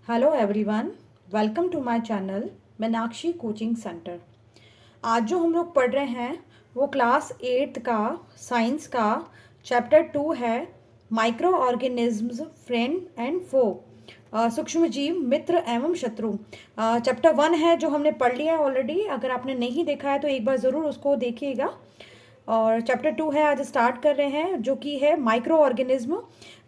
Hello everyone, welcome to my channel Meenakshi coaching centre. आज जो हम लोग पढ़ रहे हैं वो क्लास 8 का साइंस का चैप्टर 2 है, माइक्रो ऑर्गेनिज्म्स फ्रेंड एंड फो, सूक्ष्म जीव मित्र एवं शत्रु। चैप्टर 1 है जो हमने पढ़ लिया है ऑलरेडी। अगर आपने नहीं देखा है तो एक बार ज़रूर उसको देखिएगा। और चैप्टर 2 है, आज स्टार्ट कर रहे हैं, जो कि है माइक्रो ऑर्गेनिज्म,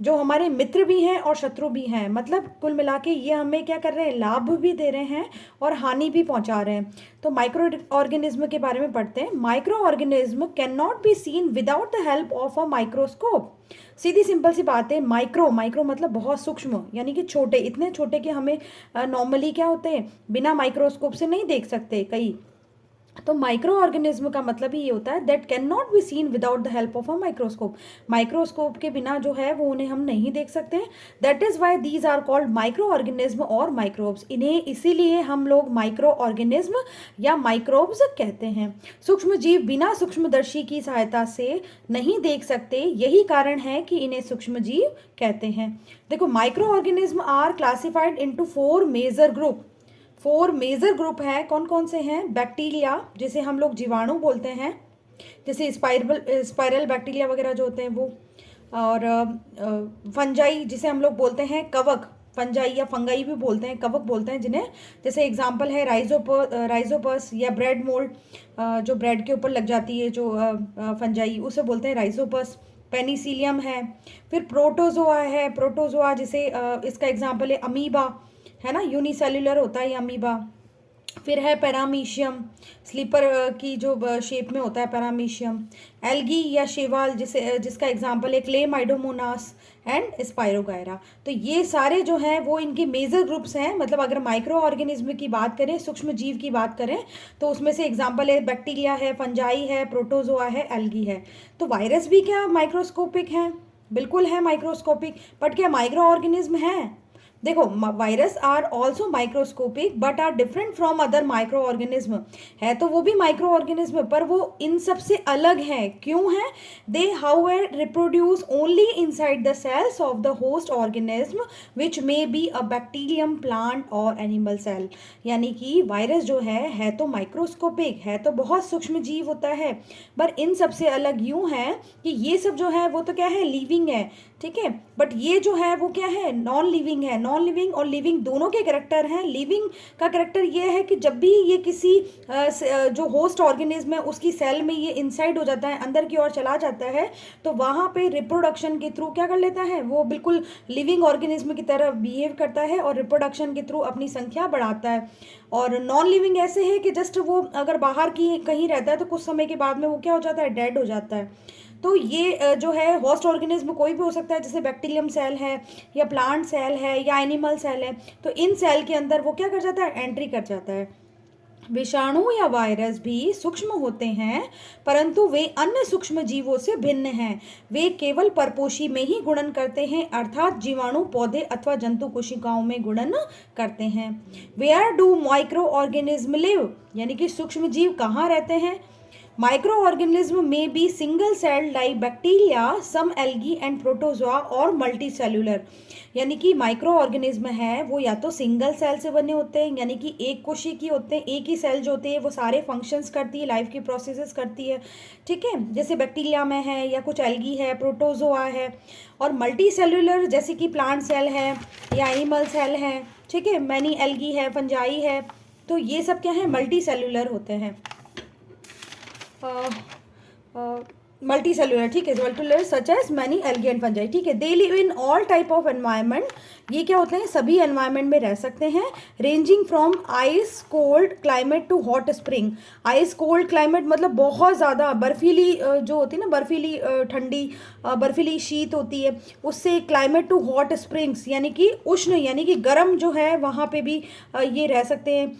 जो हमारे मित्र भी हैं और शत्रु भी हैं। मतलब कुल मिला के ये हमें क्या कर रहे हैं, लाभ भी दे रहे हैं और हानि भी पहुंचा रहे हैं। तो माइक्रो ऑर्गेनिज्म के बारे में पढ़ते हैं। Micro organism can not be seen without the help of a microscope. सीधी सिंपल सी बात है। माइक्रो माइक्रो मतलब बहुत सूक्ष्म, यानी कि छोटे, इतने छोटे कि हमें नॉर्मली क्या होते हैं, बिना माइक्रोस्कोप से नहीं देख सकते कई। तो माइक्रो ऑर्गेनिज्म का मतलब ही ये होता है that can not be seen without the help of a microscope. Microscope के बिना जो है वो उन्हें हम नहीं देख सकते। That is why these are called microorganism और माइक्रोब्स। इन्हें इसीलिए हम लोग माइक्रो ऑर्गेनिज्म या माइक्रोब्स कहते हैं। सूक्ष्म जीव बिना सूक्ष्मदर्शी की सहायता से नहीं देख सकते, यही कारण है कि इन्हें सूक्ष्म जीव कहते हैं। देखो, micro organism are classified into 4 major group. 4 major group हैं। कौन कौन से हैं? बैक्टीरिया, जिसे हम लोग जीवाणु बोलते हैं, जैसे स्पाइरल बैक्टीरिया वगैरह जो होते हैं वो। और फंजाई, जिसे हम लोग बोलते हैं कवक, फंजाई या फंगाई भी बोलते हैं, कवक बोलते हैं जिन्हें। जैसे एग्जांपल है राइजोपस या ब्रेड मोल्ड, जो ब्रेड के ऊपर लग जाती है जो फंजाई, उसे बोलते हैं राइजोपस। पेनिसिलियम है। फिर प्रोटोजोआ है, प्रोटोजोआ जिसे इसका एग्जांपल है अमीबा, है ना, यूनिसेल्युलर होता है ये अमीबा। फिर है पैरामीशियम, स्लीपर की जो शेप में होता है पैरामीशियम। एल्गी या शेवाल, जिसका एग्जांपल है क्लेमाइडोमोनास एंड स्पाइरोगायरा। तो ये सारे जो हैं वो इनके मेजर ग्रुप्स हैं। मतलब अगर माइक्रो ऑर्गेनिज्म की बात करें, सूक्ष्म जीव की बात करें, तो उसमें से एग्जांपल है बैक्टीरिया है, फंजाई है, प्रोटोजोआ है, एल्गी है। तो वायरस भी क्या माइक्रोस्कोपिक है? बिल्कुल है माइक्रोस्कोपिक। बट क्या माइक्रो ऑर्गेनिज्म है? देखो, virus are also microscopic but are different from other microorganism. है तो वो भी माइक्रो ऑर्गेनिज्म, पर वो इन सब से अलग है। क्यों है? They however reproduce only inside the cells of the host organism which may be a bacterium, plant और एनिमल सेल। यानी कि वायरस जो है तो माइक्रोस्कोपिक, है तो बहुत सूक्ष्म जीव होता है, पर इन सब से अलग यूं है कि ये सब जो है वो तो क्या है, लिविंग है, ठीक है। बट ये जो है वो क्या है, नॉन लिविंग है। नॉन लिविंग और लिविंग दोनों के करेक्टर हैं। लिविंग का करेक्टर ये है कि जब भी ये किसी जो होस्ट ऑर्गेनिज्म है उसकी सेल में ये इनसाइड हो जाता है, अंदर की ओर चला जाता है, तो वहाँ पे रिप्रोडक्शन के थ्रू क्या कर लेता है, वो बिल्कुल लिविंग ऑर्गेनिज्म की तरह बिहेव करता है और रिप्रोडक्शन के थ्रू अपनी संख्या बढ़ाता है। और नॉन लिविंग ऐसे है कि जस्ट वो अगर बाहर की कहीं रहता है तो कुछ समय के बाद में वो क्या हो जाता है, डेड हो जाता है। तो ये जो है होस्ट ऑर्गेनिज्म कोई भी हो सकता है, जैसे बैक्टीरियम सेल है या प्लांट सेल है या एनिमल सेल है। तो इन सेल के अंदर वो क्या कर जाता है, एंट्री कर जाता है। विषाणु या वायरस भी सूक्ष्म होते हैं, परंतु वे अन्य सूक्ष्म जीवों से भिन्न हैं। वे केवल परपोषी में ही गुणन करते हैं, अर्थात जीवाणु पौधे अथवा जंतु कोशिकाओं में गुणन करते हैं। Where do microorganism live? यानी कि सूक्ष्म जीव कहाँ रहते हैं? Microorganism may be single celled like bacteria, some algae and protozoa और multicellular। यानी कि माइक्रो ऑर्गेनिज्म है वो या तो सिंगल सेल से बने होते हैं, यानी कि एक कोशिकी होते हैं, एक ही सेल जो होती है वो सारे फंक्शंस करती है, लाइफ की प्रोसेसेस करती है, ठीक है, जैसे बैक्टीरिया में है या कुछ एल्गी है, प्रोटोजोआ है। और मल्टी सेलुलर, जैसे कि प्लांट सेल है या एनिमल सेल है, ठीक है, मैनी एल्गी है, फंजाई है। तो ये सब क्या है, मल्टी सेलुलर होते हैं, मल्टी सेलुलर, ठीक है, multicellular such as many algae and fungi, ठीक है। They live in all type of environment. ये क्या होते हैं, सभी एनवायरनमेंट में रह सकते हैं। Ranging from ice cold climate to hot spring. Ice cold climate मतलब बहुत ज़्यादा बर्फीली जो होती है ना, बर्फीली ठंडी बर्फीली शीत होती है, उससे क्लाइमेट टू हॉट स्प्रिंग्स, यानी कि उष्ण यानी कि गर्म जो है वहाँ पे भी ये रह सकते हैं।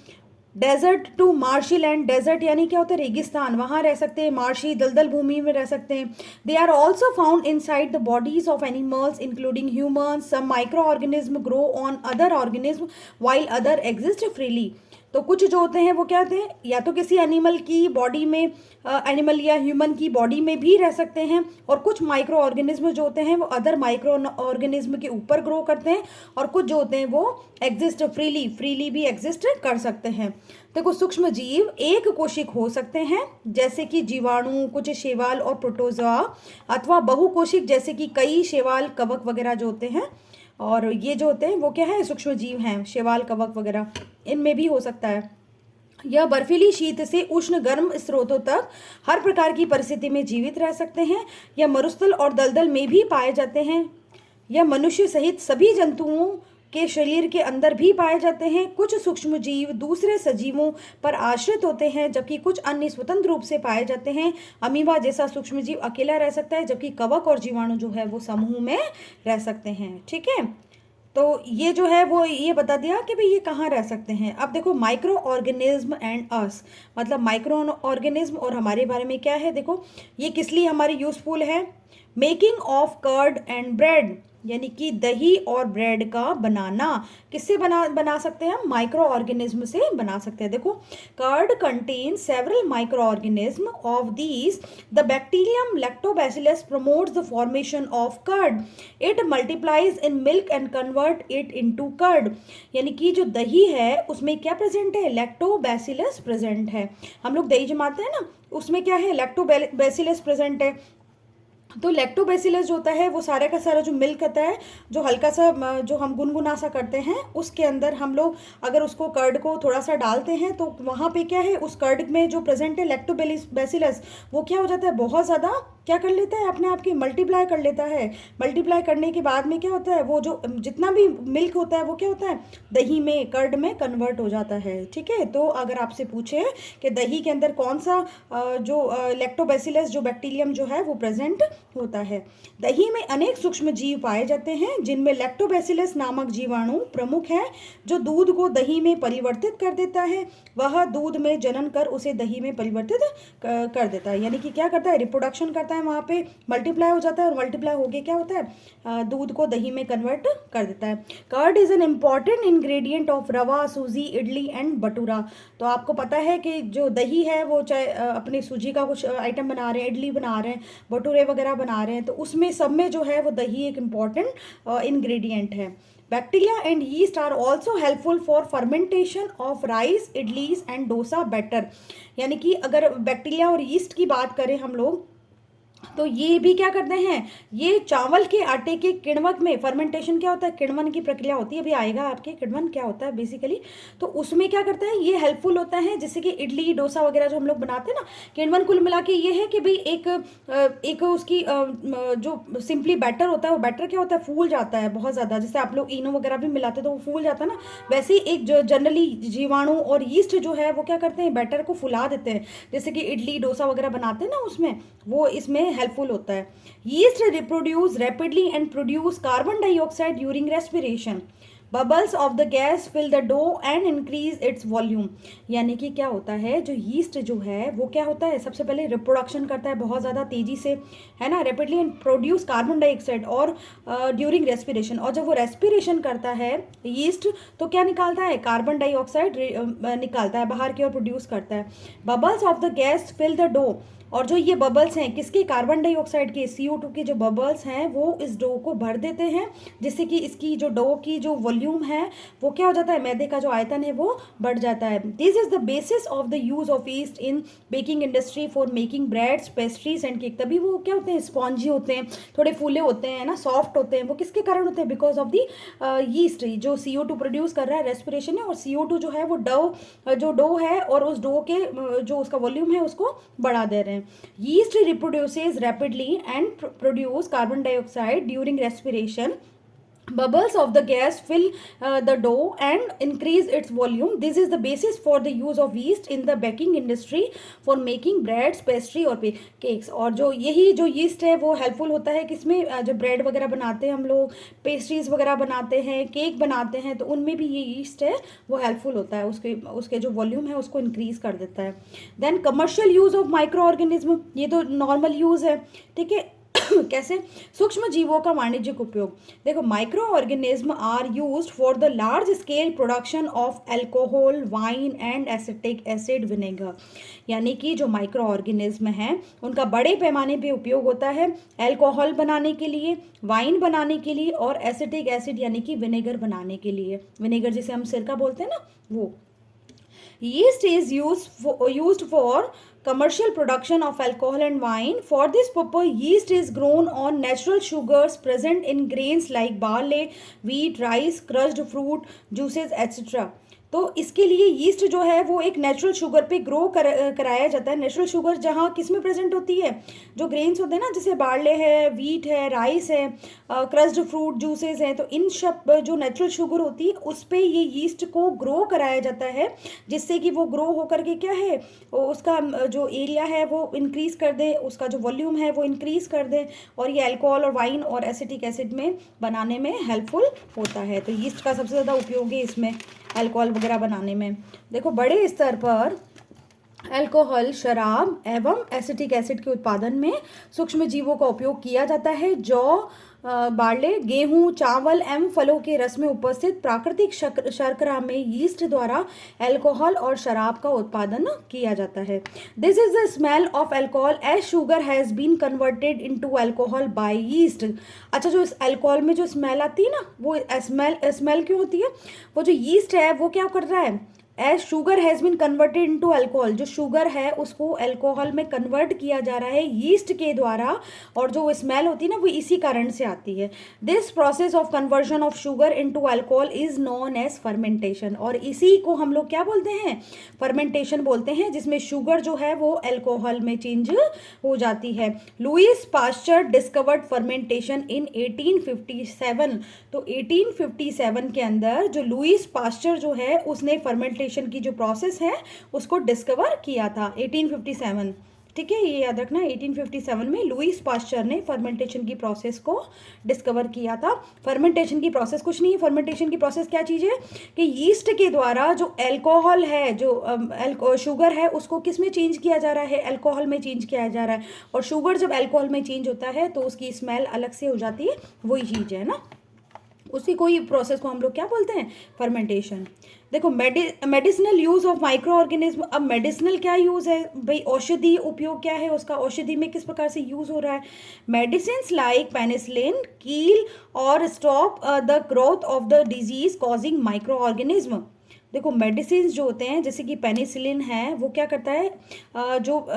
Desert to marshy land, desert यानी क्या होता है, रेगिस्तान, वहाँ रह सकते हैं। मार्शी दलदल भूमि में रह सकते हैं। They are also found inside the bodies of animals including humans. Some microorganism grow on other organism while other exist freely. तो कुछ जो होते हैं वो क्या होते हैं, या तो किसी एनिमल की बॉडी में, एनिमल या ह्यूमन की बॉडी में भी रह सकते हैं, और कुछ माइक्रो ऑर्गेनिज्म जो होते हैं वो अदर माइक्रो ऑर्गेनिज्म के ऊपर ग्रो करते हैं, और कुछ जो होते हैं वो एग्जिस्ट फ्रीली भी एग्जिस्ट कर सकते हैं। देखो सूक्ष्म जीव एक कोशिक हो सकते हैं जैसे कि जीवाणु, कुछ शैवाल और प्रोटोजोआ, अथवा बहुकोशिक जैसे कि कई शैवाल, कवक वगैरह जो होते हैं। और ये जो होते हैं वो क्या है, सूक्ष्म जीव हैं, शैवाल, कवक वगैरह, इनमें भी हो सकता है। यह बर्फीली शीत से उष्ण गर्म स्रोतों तक हर प्रकार की परिस्थिति में जीवित रह सकते हैं। यह मरुस्थल और दलदल में भी पाए जाते हैं। यह मनुष्य सहित सभी जंतुओं के शरीर के अंदर भी पाए जाते हैं। कुछ सूक्ष्म जीव दूसरे सजीवों पर आश्रित होते हैं, जबकि कुछ अन्य स्वतंत्र रूप से पाए जाते हैं। अमीबा जैसा सूक्ष्म जीव अकेला रह सकता है, जबकि कवक और जीवाणु जो है वो समूह में रह सकते हैं। ठीक है, तो ये जो है वो ये बता दिया कि भाई ये कहाँ रह सकते हैं। अब देखो माइक्रो ऑर्गेनिज्म एंड अस, मतलब माइक्रो ऑर्गेनिज्म और हमारे बारे में क्या है। देखो ये किस लिए हमारी यूजफुल है, making of curd and bread, यानी कि दही और ब्रेड का बनाना किससे बना सकते हैं हम, माइक्रो ऑर्गेनिज्म से बना सकते हैं। देखो curd contain several microorganism, of these the bacterium lactobacillus promotes the formation of curd, it multiplies in milk and convert it into curd. यानी कि जो दही है उसमें क्या प्रेजेंट है, लैक्टोबैसिलस प्रेजेंट है। हम लोग दही जमाते हैं ना, उसमें क्या है, लैक्टोबैसिलस प्रेजेंट है। तो लैक्टोबैसिलस जो होता है वो सारा का सारा जो मिल्क होता है, जो हल्का सा जो हम गुनगुना सा करते हैं, उसके अंदर हम लोग अगर उसको कर्ड को थोड़ा सा डालते हैं तो वहाँ पे क्या है, उस कर्ड में जो प्रेजेंट है लैक्टोबैसिलस, वो क्या हो जाता है, बहुत ज़्यादा क्या कर लेता है, अपने आप की मल्टीप्लाई कर लेता है। मल्टीप्लाई करने के बाद में क्या होता है, वो जो जितना भी मिल्क होता है वो क्या होता है, दही में, कर्ड में कन्वर्ट हो जाता है। ठीक है, तो अगर आपसे पूछे कि दही के अंदर कौन सा जो लैक्टोबैसिलस जो बैक्टीरियम जो है वो प्रेजेंट होता है। दही में अनेक सूक्ष्म जीव पाए जाते हैं, जिनमें लैक्टोबैसिलस नामक जीवाणु प्रमुख है, जो दूध को दही में परिवर्तित कर देता है। वह दूध में जनन कर उसे दही में परिवर्तित कर देता है, यानी कि क्या करता है, रिप्रोडक्शन करता है, वहाँ पे मल्टीप्लाई हो जाता है, और मल्टीप्लाई होके क्या होता है, दूध को दही में कन्वर्ट कर देता है। Curd is an important ingredient of rava, suji, idli and bhatura. तो आपको पता है कि जो दही है वो चाहे अपने सूजी का कुछ आइटम बना रहे हैं, इडली बना रहे हैं, भटूरे वगैरह बना रहे हैं, तो उसमें सब में जो है वो दही एक इम्पॉर्टेंट इंग्रेडिएंट है। Bacteria and yeast are also helpful for fermentation of rice, idlis and dosa batter. यानी कि अगर बैक्टीरिया और यीस्ट की बात करें हम लोग, तो ये भी क्या करते हैं, ये चावल के आटे के किण्वक में फर्मेंटेशन क्या होता है, किण्वन की प्रक्रिया होती है, अभी आएगा आपके किण्वन क्या होता है बेसिकली। तो उसमें क्या करता है, ये हेल्पफुल होता है, जैसे कि इडली डोसा वगैरह जो हम लोग बनाते हैं ना। किण्वन कुल मिला के ये है कि भाई एक उसकी जो सिंपली बैटर होता है, वो बैटर क्या होता है, फूल जाता है बहुत ज़्यादा। जैसे आप लोग इनो वगैरह भी मिलाते हैं तो वो फूल जाता है ना, वैसे ही एक जो जनरली जीवाणु और यीस्ट जो है वो क्या करते हैं, बैटर को फुला देते हैं, जैसे कि इडली डोसा वगैरह बनाते हैं ना, उसमें वो इसमें हेल्पफुल होता है। Yeast reproduce rapidly and produce carbon dioxide during respiration. Bubbles of the gas fill the dough and increase its volume. यानी कि क्या होता है, जो यीस्ट जो है वो क्या होता है, सबसे पहले रिप्रोडक्शन करता है बहुत ज़्यादा तेज़ी से, है ना, rapidly and produce carbon dioxide और ड्यूरिंग रेस्पिरेशन। और जब वो रेस्पिरेशन करता है यीस्ट तो क्या निकालता है, कार्बन डाइऑक्साइड निकालता है, बाहर की ओर प्रोड्यूस करता है। Bubbles of the gas fill the dough, और जो ये बबल्स हैं किसके, कार्बन डाइऑक्साइड के, CO2 के जो बबल्स हैं वो इस डो को भर देते हैं, जिससे कि इसकी जो डो की जो वॉल्यूम है वो क्या हो जाता है, मैदे का जो आयतन है वो बढ़ जाता है। This is the basis of the use of east in baking industry for making breads, pastries and cake. तभी वो क्या होते हैं, स्पॉन्जी होते हैं, थोड़े फूले होते हैं ना, सॉफ्ट होते हैं, वो किसके कारण होते हैं, बिकॉज ऑफ दी यीस्ट। जो CO2 प्रोड्यूस कर रहा है, रेस्पिरेशन है, और CO2 जो है वो जो डो है और उस डो के जो उसका वॉल्यूम है उसको बढ़ा दे रहे हैं। Yeast reproduces rapidly and produce carbon dioxide during respiration. Bubbles of the gas fill the dough and increase its volume. This is the basis for the use of yeast in the baking industry for making breads, pastry और cakes. और जो यही जो yeast है वो helpful होता है किसमें, जो bread वगैरह बनाते हैं हम लोग, pastries वगैरह बनाते हैं, केक बनाते हैं, तो उनमें भी ये yeast है वो helpful होता है, उसके जो volume है उसको increase कर देता है। Then commercial use of microorganism, ये तो normal use है, ठीक है। कैसे? सूक्ष्म जीवों का वाणिज्यिक उपयोग। देखो, micro organism are used for the large scale production of alcohol, wine and acetic acid, vinegar. यानी कि जो माइक्रो ऑर्गेनिज्म हैं उनका बड़े पैमाने पे उपयोग होता है अल्कोहल बनाने के लिए, वाइन बनाने के लिए और एसिटिक एसिड यानी कि विनेगर बनाने के लिए। विनेगर जिसे हम सिरका बोलते हैं ना, वो। Yeast is used for commercial production of alcohol and wine. For this purpose, yeast is grown on natural sugars present in grains like barley, wheat, rice, crushed fruit, juices, etc. तो इसके लिए यीस्ट जो है वो एक natural sugar पे grow कराया जाता है। नेचुरल शुगर जहाँ किस में प्रेजेंट होती है? जो ग्रेन्स होते हैं ना, जैसे बार्ले है, वीट है, राइस है, क्रस्ड फ्रूट, जूसेस हैं, तो इन सब जो नेचुरल शुगर होती है उस पर ये यीस्ट को ग्रो कराया जाता है, जिससे कि वो ग्रो होकर के क्या है, उसका जो एरिया है वो इंक्रीज़ कर दे, उसका जो वॉल्यूम है वो इंक्रीज़ कर दे, और ये अल्कोहल और वाइन और एसिटिक एसिड में बनाने में हेल्पफुल होता है। तो यीस्ट का सबसे ज़्यादा उपयोग है इसमें अल्कोहल वगैरह बनाने में। देखो, बड़े स्तर पर अल्कोहल, शराब एवं एसिटिक एसिड के उत्पादन में सूक्ष्म जीवों का उपयोग किया जाता है। जौ, बार्ले, गेहूं, चावल एवं फलों के रस में उपस्थित प्राकृतिक शर्करा में यीस्ट द्वारा अल्कोहल और शराब का उत्पादन किया जाता है। This is the smell of alcohol as sugar has been converted into alcohol by yeast. अच्छा, जो इस अल्कोहल में जो स्मेल आती है ना, वो स्मेल क्यों होती है? वो जो यीस्ट है वो क्या कर रहा है? As sugar has been converted into alcohol, जो शुगर है उसको अल्कोहल में कन्वर्ट किया जा रहा है यीस्ट के द्वारा, और जो स्मेल होती है ना वो इसी कारण से आती है। This process of conversion of sugar into alcohol is known as fermentation, और इसी को हम लोग क्या बोलते हैं? फर्मेंटेशन बोलते हैं, जिसमें शुगर जो है वो अल्कोहल में चेंज हो जाती है। लुईस पास्चर डिस्कवर्ड फर्मेंटेशन इन 1857। तो 1857 के अंदर जो लुईस पास्चर जो है उसने फर्मेंटेशन की जो प्रोसेस है उसको डिस्कवर किया था 1857। ठीक है, ये याद रखना, 1857 में लुईस पास्चर ने फर्मेंटेशन की प्रोसेस को डिस्कवर किया था। फर्मेंटेशन की प्रोसेस कुछ नहीं है, फर्मेंटेशन की प्रोसेस क्या चीज़ है कि यीस्ट के द्वारा जो अल्कोहल है, जो शुगर है, उसको किस में चेंज किया जा रहा है? अल्कोहल में चेंज किया जा रहा है। और शुगर जब अल्कोहल में चेंज होता है तो उसकी स्मेल अलग से हो जाती है, वही चीज़ है ना, उसी कोई प्रोसेस को हम लोग क्या बोलते हैं? फर्मेंटेशन। देखो, medicinal use of micro organism. अब मेडिसिनल क्या यूज़ है भाई? औषधि उपयोग क्या है उसका? औषधि में किस प्रकार से यूज़ हो रहा है? मेडिसिन्स लाइक पेनिसिलिन किल और stop the growth of the disease causing micro organism. देखो, मेडिसिन जो होते हैं जैसे कि पेनिसिलिन है, वो क्या करता है, जो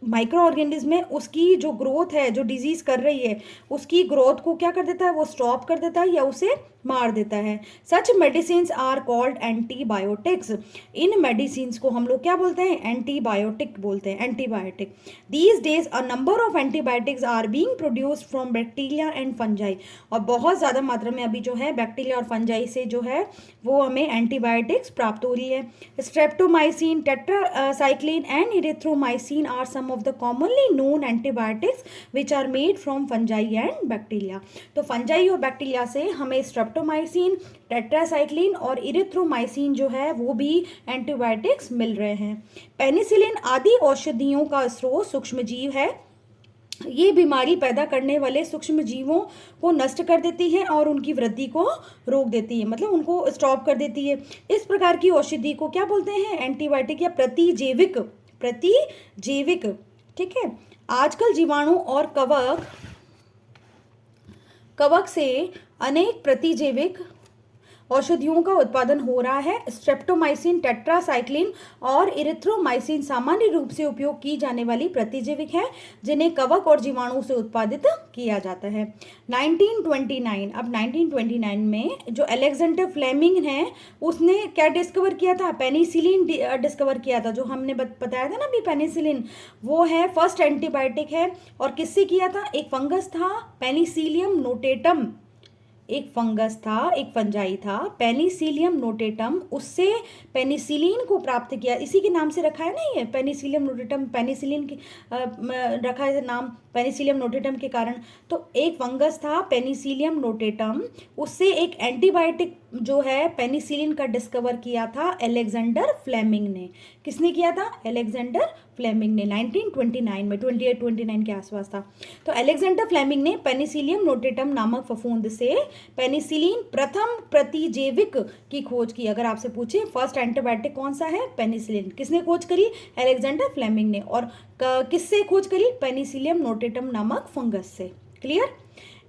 माइक्रो ऑर्गेनिज्म है उसकी जो ग्रोथ है, जो डिजीज़ कर रही है उसकी ग्रोथ को क्या कर देता है? वो स्टॉप कर देता है या उसे मार देता है। Such medicines are called antibiotics. इन मेडिसिन्स को हम लोग क्या बोलते हैं? एंटीबायोटिक बोलते हैं, antibiotic. These days a number of antibiotics are being produced from bacteria and fungi. और बहुत ज़्यादा मात्रा में अभी जो है बैक्टीरिया और फंजाई से जो है वो हमें एंटीबायोटिक्स प्राप्त हो रही है। Streptomycin, tetracycline and erythromycin are some of the commonly known antibiotics which are made from fungi and bacteria. तो फंजाई और बैक्टीरिया से हमें स्ट्रेप्टोमाइसिन, टेट्रासाइक्लिन और इरिथ्रोमाइसिन जो है वो भी एंटीबायोटिक्स मिल रहे हैं। पेनिसिलिन आदि औषधियों का स्रोत सूक्ष्म जीव है। ये बीमारी पैदा करने वाले सूक्ष्म जीवों को नष्ट कर देती है और उनकी वृद्धि को रोक देती है, मतलब उनको स्टॉप कर देती है। इस प्रकार की औषधि को क्या बोलते हैं? एंटीबायोटिक या प्रतिजैविक। प्रतिजैविक, ठीक है। आजकल जीवाणु और कवक से अनेक प्रतिजैविक औषधियों का उत्पादन हो रहा है। स्ट्रेप्टोमाइसिन, टेट्रासाइक्लिन और इरिथ्रोमाइसिन सामान्य रूप से उपयोग की जाने वाली प्रतिजैविक है जिन्हें कवक और जीवाणु से उत्पादित किया जाता है। 1929, अब 1929 में जो अलेक्जेंडर फ्लेमिंग है उसने क्या डिस्कवर किया था? पेनिसिलिन डिस्कवर किया था, जो हमने बताया था ना अभी, पेनिसिलिन वो है फर्स्ट एंटीबायोटिक है। और किससे किया था? एक फंगस था पेनिसिलियम नोटेटम, एक फंगस था, एक फंजाई था पेनिसिलियम नोटेटम, उससे पेनिसिलिन को प्राप्त किया। इसी के नाम से रखा है ना ये पेनिसिलियम नोटेटम, पेनिसिलिन की रखा है नाम पेनिसिलियम नोटेटम के कारण। तो एक फंगस था पेनिसिलियम नोटेटम, उससे एक एंटीबायोटिक जो है पेनिसिलिन का डिस्कवर किया था अलेक्जेंडर फ्लेमिंग ने। किसने किया था? अलेक्जेंडर फ्लेमिंग ने 1929 में, 28-29 के आसपास था। तो अलेक्जेंडर फ्लेमिंग ने पेनिसिलियम नोटेटम नामक फफूंद से पेनिसिलिन प्रथम प्रतिजैविक की खोज की। अगर आपसे पूछे फर्स्ट एंटीबायोटिक कौन सा है? पेनिसिलिन। किसने खोज करी? अलेक्जेंडर फ्लेमिंग ने। और किससे खोज करी? पेनिसिलियम नोटेटम नामक फंगस से। Clear?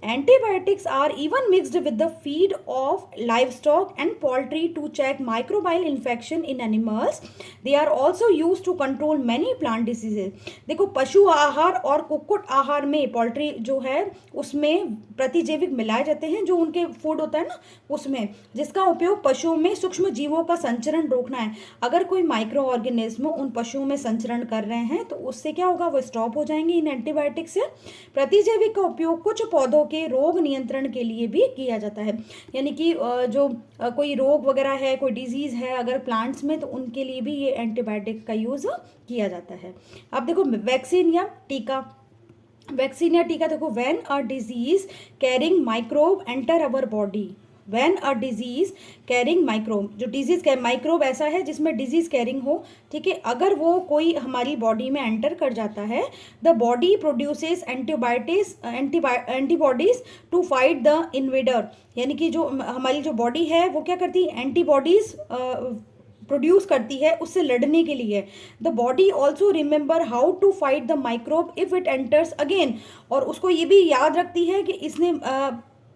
Antibiotics are even mixed with the feed of livestock and poultry to check microbial infection in animals. They are also used to control many plant diseases. देखो पशु आहार और कुक्कुट आहार में पोल्ट्री जो है उसमें प्रतिजैविक मिलाए जाते हैं, जो उनके फूड होता है ना उसमें, जिसका उपयोग पशुओं में सूक्ष्म जीवों का संचरण रोकना है। अगर कोई माइक्रो ऑर्गेनिज्म उन पशुओं में संचरण कर रहे हैं तो उससे क्या होगा? वो स्टॉप हो जाएंगे इन एंटीबायोटिक से। प्रतिजैविक का उपयोग कुछ पौधों के रोग नियंत्रण के लिए भी किया जाता है। यानी कि जो कोई रोग वगैरह है, कोई डिजीज है अगर प्लांट्स में, तो उनके लिए भी ये एंटीबायोटिक का यूज किया जाता है। अब देखो वैक्सीन या टीका। वैक्सीन या टीका देखो, when a disease carrying microbe enter our body, when a disease carrying microbe, जो डिजीज माइक्रोब ऐसा है जिसमें डिजीज कैरिंग हो, ठीक है, अगर वो कोई हमारी बॉडी में एंटर कर जाता है, the body produces antibodies to fight the invader. यानी कि जो हमारी जो बॉडी है वो क्या करती है? एंटीबॉडीज प्रोड्यूस करती है उससे लड़ने के लिए। The body also remember how to fight the microbe if it enters again. और उसको ये भी याद रखती है कि इसने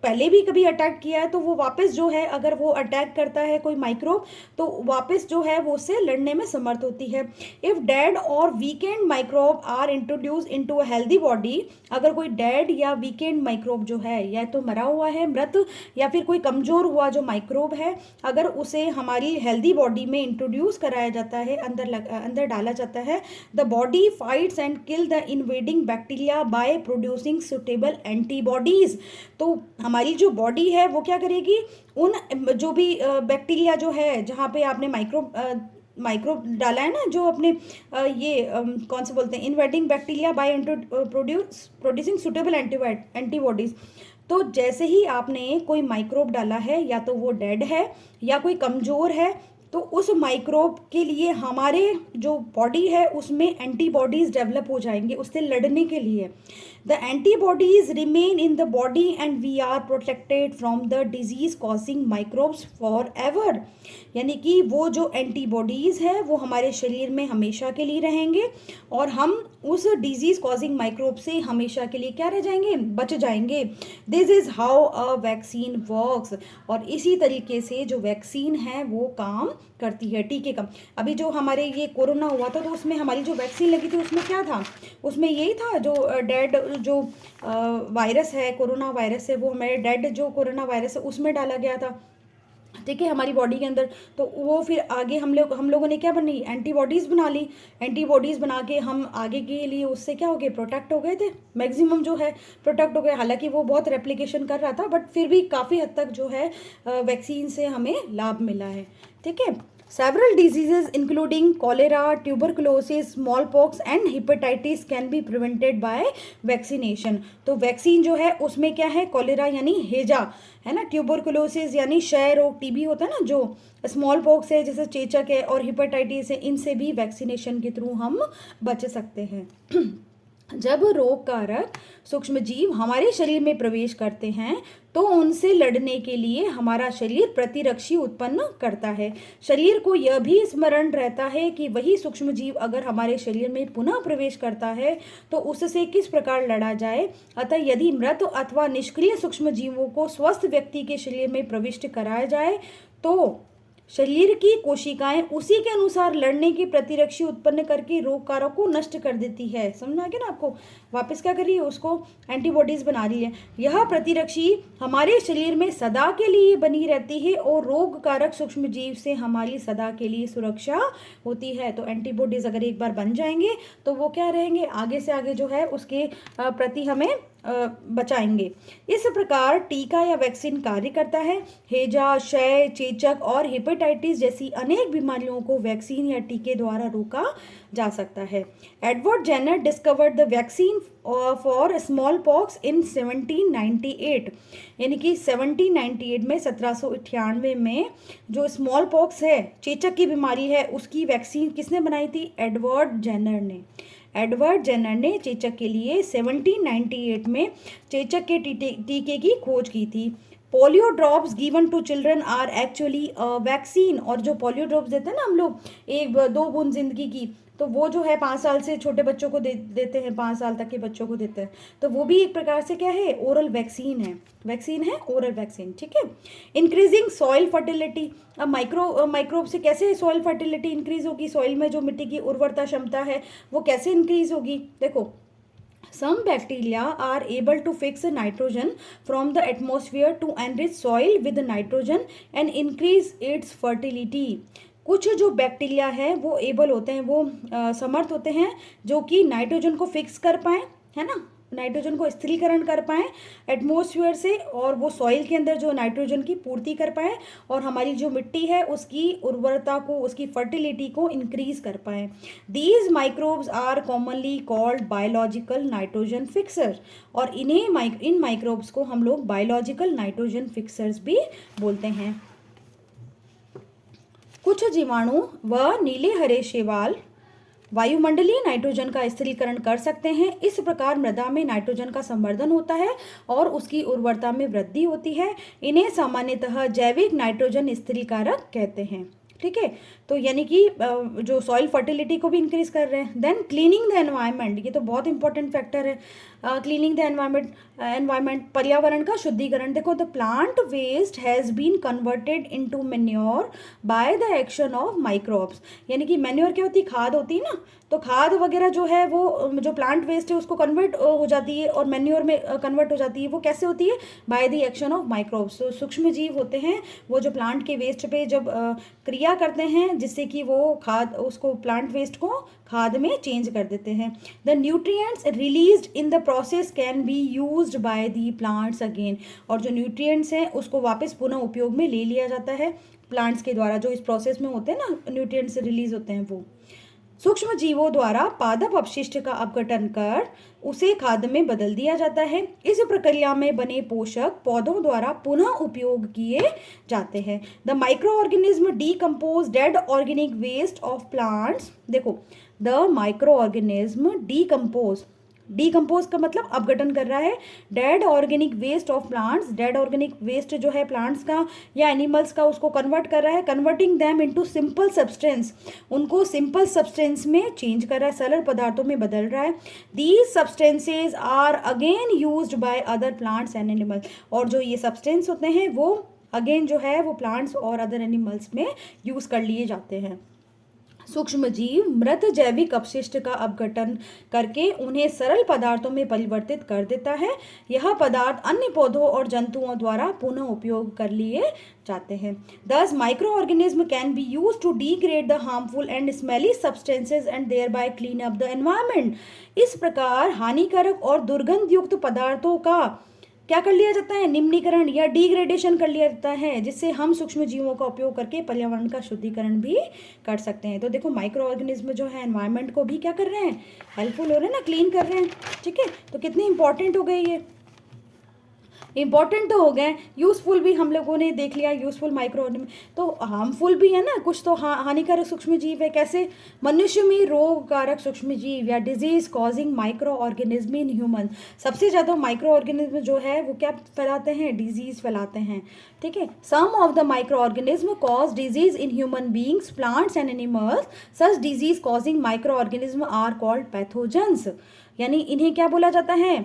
पहले भी कभी अटैक किया है, तो वो वापस जो है अगर वो अटैक करता है कोई माइक्रोब, तो वापस जो है वो उससे लड़ने में समर्थ होती है। If dead or weakened microbe are introduce into a healthy body, अगर कोई डेड या वीकेंड माइक्रोब जो है, या तो मरा हुआ है, मृत, या फिर कोई कमजोर हुआ जो माइक्रोब है, अगर उसे हमारी हेल्दी बॉडी में इंट्रोड्यूस कराया जाता है, अंदर डाला जाता है, the body fights and kill the invading bacteria by producing suitable antibodies. तो हमारी जो बॉडी है वो क्या करेगी? उन जो भी बैक्टीरिया जो है, जहाँ पे आपने माइक्रोब डाला है ना, जो अपने कौन से बोलते हैं, invading bacteria by producing suitable antibodies. तो जैसे ही आपने कोई माइक्रोब डाला है, या तो वो डेड है या कोई कमज़ोर है, तो उस माइक्रोब के लिए हमारे जो बॉडी है उसमें एंटीबॉडीज़ डेवलप हो जाएंगे उससे लड़ने के लिए। The antibodies remain in the body and we are protected from the disease causing microbes forever. यानी कि वो जो एंटीबॉडीज़ है वो हमारे शरीर में हमेशा के लिए रहेंगे, और हम उस डिजीज कॉजिंग माइक्रोब से हमेशा के लिए क्या रह जाएंगे? बच जाएंगे। This is how a vaccine works. और इसी तरीके से जो वैक्सीन है वो काम करती है। टीके का, अभी जो हमारे ये कोरोना हुआ था, तो उसमें हमारी जो वैक्सीन लगी थी उसमें क्या था? उसमें यही था, जो डेड जो वायरस है, कोरोना वायरस है, वो हमारे डेड जो कोरोना वायरस है उसमें डाला गया था, ठीक है, हमारी बॉडी के अंदर। तो वो फिर आगे हम लोगों ने क्या बनी? एंटीबॉडीज़ बना ली। एंटीबॉडीज़ बना के हम आगे के लिए उससे क्या हो गए? प्रोटेक्ट हो गए थे, मैक्सिमम जो है प्रोटेक्ट हो गए। हालांकि वो बहुत रेप्लिकेशन कर रहा था, बट फिर भी काफ़ी हद तक जो है वैक्सीन से हमें लाभ मिला है, ठीक है। Several diseases including cholera, tuberculosis, smallpox and hepatitis can be prevented by vaccination। तो वैक्सीन जो है उसमें क्या है? कॉलेरा यानी हैजा है ना, ट्यूबरकुलोसिस यानी क्षय रोग, टीबी होता है ना, जो स्मॉल पॉक्स है जैसे चेचक है, और हेपेटाइटिस है, इनसे भी वैक्सीनेशन के थ्रू हम बच सकते हैं। जब रोग कारक सूक्ष्म जीव हमारे शरीर में प्रवेश करते हैं तो उनसे लड़ने के लिए हमारा शरीर प्रतिरक्षी उत्पन्न करता है। शरीर को यह भी स्मरण रहता है कि वही सूक्ष्म जीव अगर हमारे शरीर में पुनः प्रवेश करता है तो उससे किस प्रकार लड़ा जाए। अतः यदि मृत अथवा निष्क्रिय सूक्ष्म जीवों को स्वस्थ व्यक्ति के शरीर में प्रविष्ट कराया जाए तो शरीर की कोशिकाएं उसी के अनुसार लड़ने की प्रतिरक्षी उत्पन्न करके रोग कारक को नष्ट कर देती है। समझ में आ गया ना आपको? वापस क्या कर रही है? उसको एंटीबॉडीज बना रही है। यह प्रतिरक्षी हमारे शरीर में सदा के लिए बनी रहती है और रोग कारक सूक्ष्म जीव से हमारी सदा के लिए सुरक्षा होती है। तो एंटीबॉडीज अगर एक बार बन जाएंगे तो वो क्या रहेंगे? आगे से आगे जो है उसके प्रति हमें बचाएंगे। इस प्रकार टीका या वैक्सीन कार्य करता है। हैजा, क्षय, चेचक और हेपेटाइटिस जैसी अनेक बीमारियों को वैक्सीन या टीके द्वारा रोका जा सकता है। Edward Jenner discovered the vaccine for small pox in 1798, यानी कि 1798 में 1798 में जो स्मॉल पॉक्स है, चेचक की बीमारी है, उसकी वैक्सीन किसने बनाई थी? एडवर्ड जेनर ने। एडवर्ड जेनर ने चेचक के लिए 1798 में चेचक के टीके की खोज की थी। Polio drops given to children are actually vaccine, और जो पोलियो ड्रॉप्स देते हैं ना हम लोग, 1-2 बूंद जिंदगी की, तो वो जो है 5 साल से छोटे बच्चों को देते हैं, 5 साल तक के बच्चों को देते हैं, तो वो भी एक प्रकार से क्या है? ओरल वैक्सीन है। वैक्सीन है, ओरल वैक्सीन, ठीक है। Increasing soil fertility. अब माइक्रोब से कैसे सॉइल फर्टिलिटी इंक्रीज होगी? सॉइल में जो मिट्टी की उर्वरता क्षमता है वो कैसे इंक्रीज होगी? देखो, some bacteria are able to fix nitrogen from the atmosphere to enrich soil with nitrogen and increase its fertility। कुछ जो बैक्टीरिया है वो एबल होते हैं, वो समर्थ होते हैं जो कि नाइट्रोजन को फिक्स कर पाएँ, है ना, नाइट्रोजन को स्थिरीकरण कर पाएँ एटमॉस्फेयर से, और वो सॉइल के अंदर जो नाइट्रोजन की पूर्ति कर पाएँ और हमारी जो मिट्टी है उसकी उर्वरता को, उसकी फर्टिलिटी को इंक्रीज कर पाएँ। These microbes are commonly called biological nitrogen fixer, और इन माइक्रोब्स को हम लोग बायोलॉजिकल नाइट्रोजन फिक्सर्स भी बोलते हैं। कुछ जीवाणु व नीले हरे शैवाल वायुमंडलीय नाइट्रोजन का स्थिरीकरण कर सकते हैं। इस प्रकार मृदा में नाइट्रोजन का संवर्धन होता है और उसकी उर्वरता में वृद्धि होती है। इन्हें सामान्यतः जैविक नाइट्रोजन स्थिरीकारक कहते हैं, ठीक है। तो यानी कि जो सॉइल फर्टिलिटी को भी इंक्रीज कर रहे हैं। देन क्लीनिंग द एनवायरनमेंट, ये तो बहुत इंपॉर्टेंट फैक्टर है। क्लीनिंग द एनवायरनमेंट, पर्यावरण का शुद्धिकरण। देखो, the plant waste has been converted into manure by the action of microbes, यानी कि मैन्योर क्या होती है? खाद होती है ना, तो खाद वगैरह जो है वो जो प्लांट वेस्ट है उसको कन्वर्ट हो जाती है और मैन्योर में कन्वर्ट हो जाती है। वो कैसे होती है? Bye the action of microbes. तो सूक्ष्म जीव होते हैं वो जो प्लांट के वेस्ट पे जब क्रिया करते हैं जिससे कि वो खाद, उसको प्लांट वेस्ट को खाद में चेंज कर देते हैं। The nutrients released in the process can be used by the plants again, और जो न्यूट्रिएंट्स हैं उसको वापस पुनः उपयोग में ले लिया जाता है प्लांट्स के द्वारा, जो इस प्रोसेस में होते हैं ना, न्यूट्रिएंट्स रिलीज होते हैं वो। सूक्ष्म जीवों द्वारा पादप अपशिष्ट का अपघटन कर उसे खाद में बदल दिया जाता है। इस प्रक्रिया में बने पोषक पौधों द्वारा पुनः उपयोग किए जाते हैं। The micro organism decompose dead organic waste of plants. देखो, द माइक्रो ऑर्गेनिज्म डीकम्पोज का मतलब अपघटन कर रहा है। Dead organic waste of plants, dead organic waste जो है प्लांट्स का या एनिमल्स का, उसको कन्वर्ट कर रहा है। Converting them into simple substance, उनको सिंपल सब्सटेंस में चेंज कर रहा है, सरल पदार्थों में बदल रहा है। These substances are again used by other plants and animals, और जो ये सब्सटेंस होते हैं वो अगेन जो है वो प्लांट्स और अदर एनिमल्स में यूज कर लिए जाते हैं। सूक्ष्म जीव मृत जैविक अपशिष्ट का अपघटन करके उन्हें सरल पदार्थों में परिवर्तित कर देता है। यह पदार्थ अन्य पौधों और जंतुओं द्वारा पुनः उपयोग कर लिए जाते हैं। Thus, microorganisms can be used to degrade the harmful and smelly substances and thereby clean up the environment। इस प्रकार हानिकारक और दुर्गंध युक्त पदार्थों का क्या कर लिया जाता है? निम्नीकरण या डिग्रेडेशन कर लिया जाता है, जिससे हम सूक्ष्म जीवों का उपयोग करके पर्यावरण का शुद्धिकरण भी कर सकते हैं। तो देखो, माइक्रो ऑर्गेनिज्म जो है एनवायरनमेंट को भी क्या कर रहे हैं? हेल्पफुल हो रहे हैं ना, क्लीन कर रहे हैं, ठीक है। तो कितनी इंपॉर्टेंट हो गई ये, इंपॉर्टेंट तो हो गए, यूज़फुल भी हम लोगों ने देख लिया, यूज़फुल माइक्रो ऑर्गेनिज्म, तो हार्मफुल भी है ना कुछ, तो हानिकारक सूक्ष्म जीव है। कैसे? मनुष्य में रोगकारक सूक्ष्म जीव या disease causing micro organism in human, सबसे ज़्यादा माइक्रो ऑर्गेनिज्म जो है वो क्या फैलाते हैं? डिजीज फैलाते हैं, ठीक है। Some of the micro organism cause disease in human beings, plants and animals. Such disease causing micro organism are called pathogens, यानी इन्हें क्या बोला जाता है?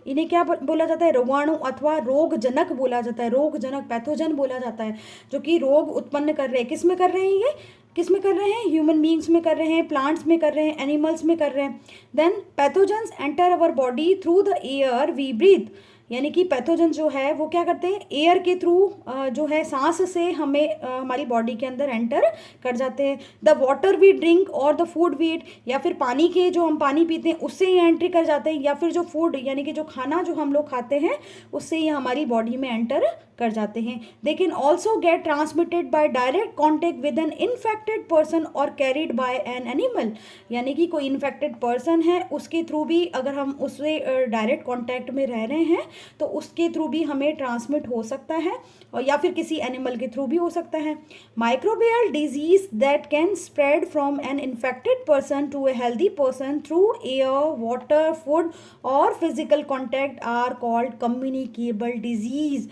इन्हें क्या बोला जाता है? रोगाणु अथवा रोगजनक बोला जाता है, रोगजनक, पैथोजन बोला जाता है, जो कि रोग उत्पन्न कर रहे हैं। किस में कर रहे हैं? ये किस में कर रहे हैं? ह्यूमन बींग्स में कर रहे हैं, प्लांट्स में कर रहे हैं, एनिमल्स में कर रहे हैं। Then pathogens enter our body through the air we breathe, यानी कि पैथोजन जो है वो क्या करते हैं, एयर के थ्रू जो है सांस से हमें हमारी बॉडी के अंदर एंटर कर जाते हैं। द वाटर वी ड्रिंक और द फूड वी ईट, या फिर पानी के जो हम पानी पीते हैं उससे ही एंट्री कर जाते हैं, या फिर जो फूड यानी कि जो खाना जो हम लोग खाते हैं उससे ही हमारी बॉडी में एंटर कर जाते हैं। They can also get transmitted by direct contact with N infected person और कैरिड बाय एन एनिमल, यानी कि कोई इन्फेक्टेड पर्सन है उसके थ्रू भी अगर हम उससे डायरेक्ट कॉन्टैक्ट में रह रहे हैं तो उसके थ्रू भी हमें ट्रांसमिट हो सकता है, और या फिर किसी एनिमल के थ्रू भी हो सकता है। Microbial disease that can spread from an infected person to a healthy person through air, water, food और physical contact are called communicable disease.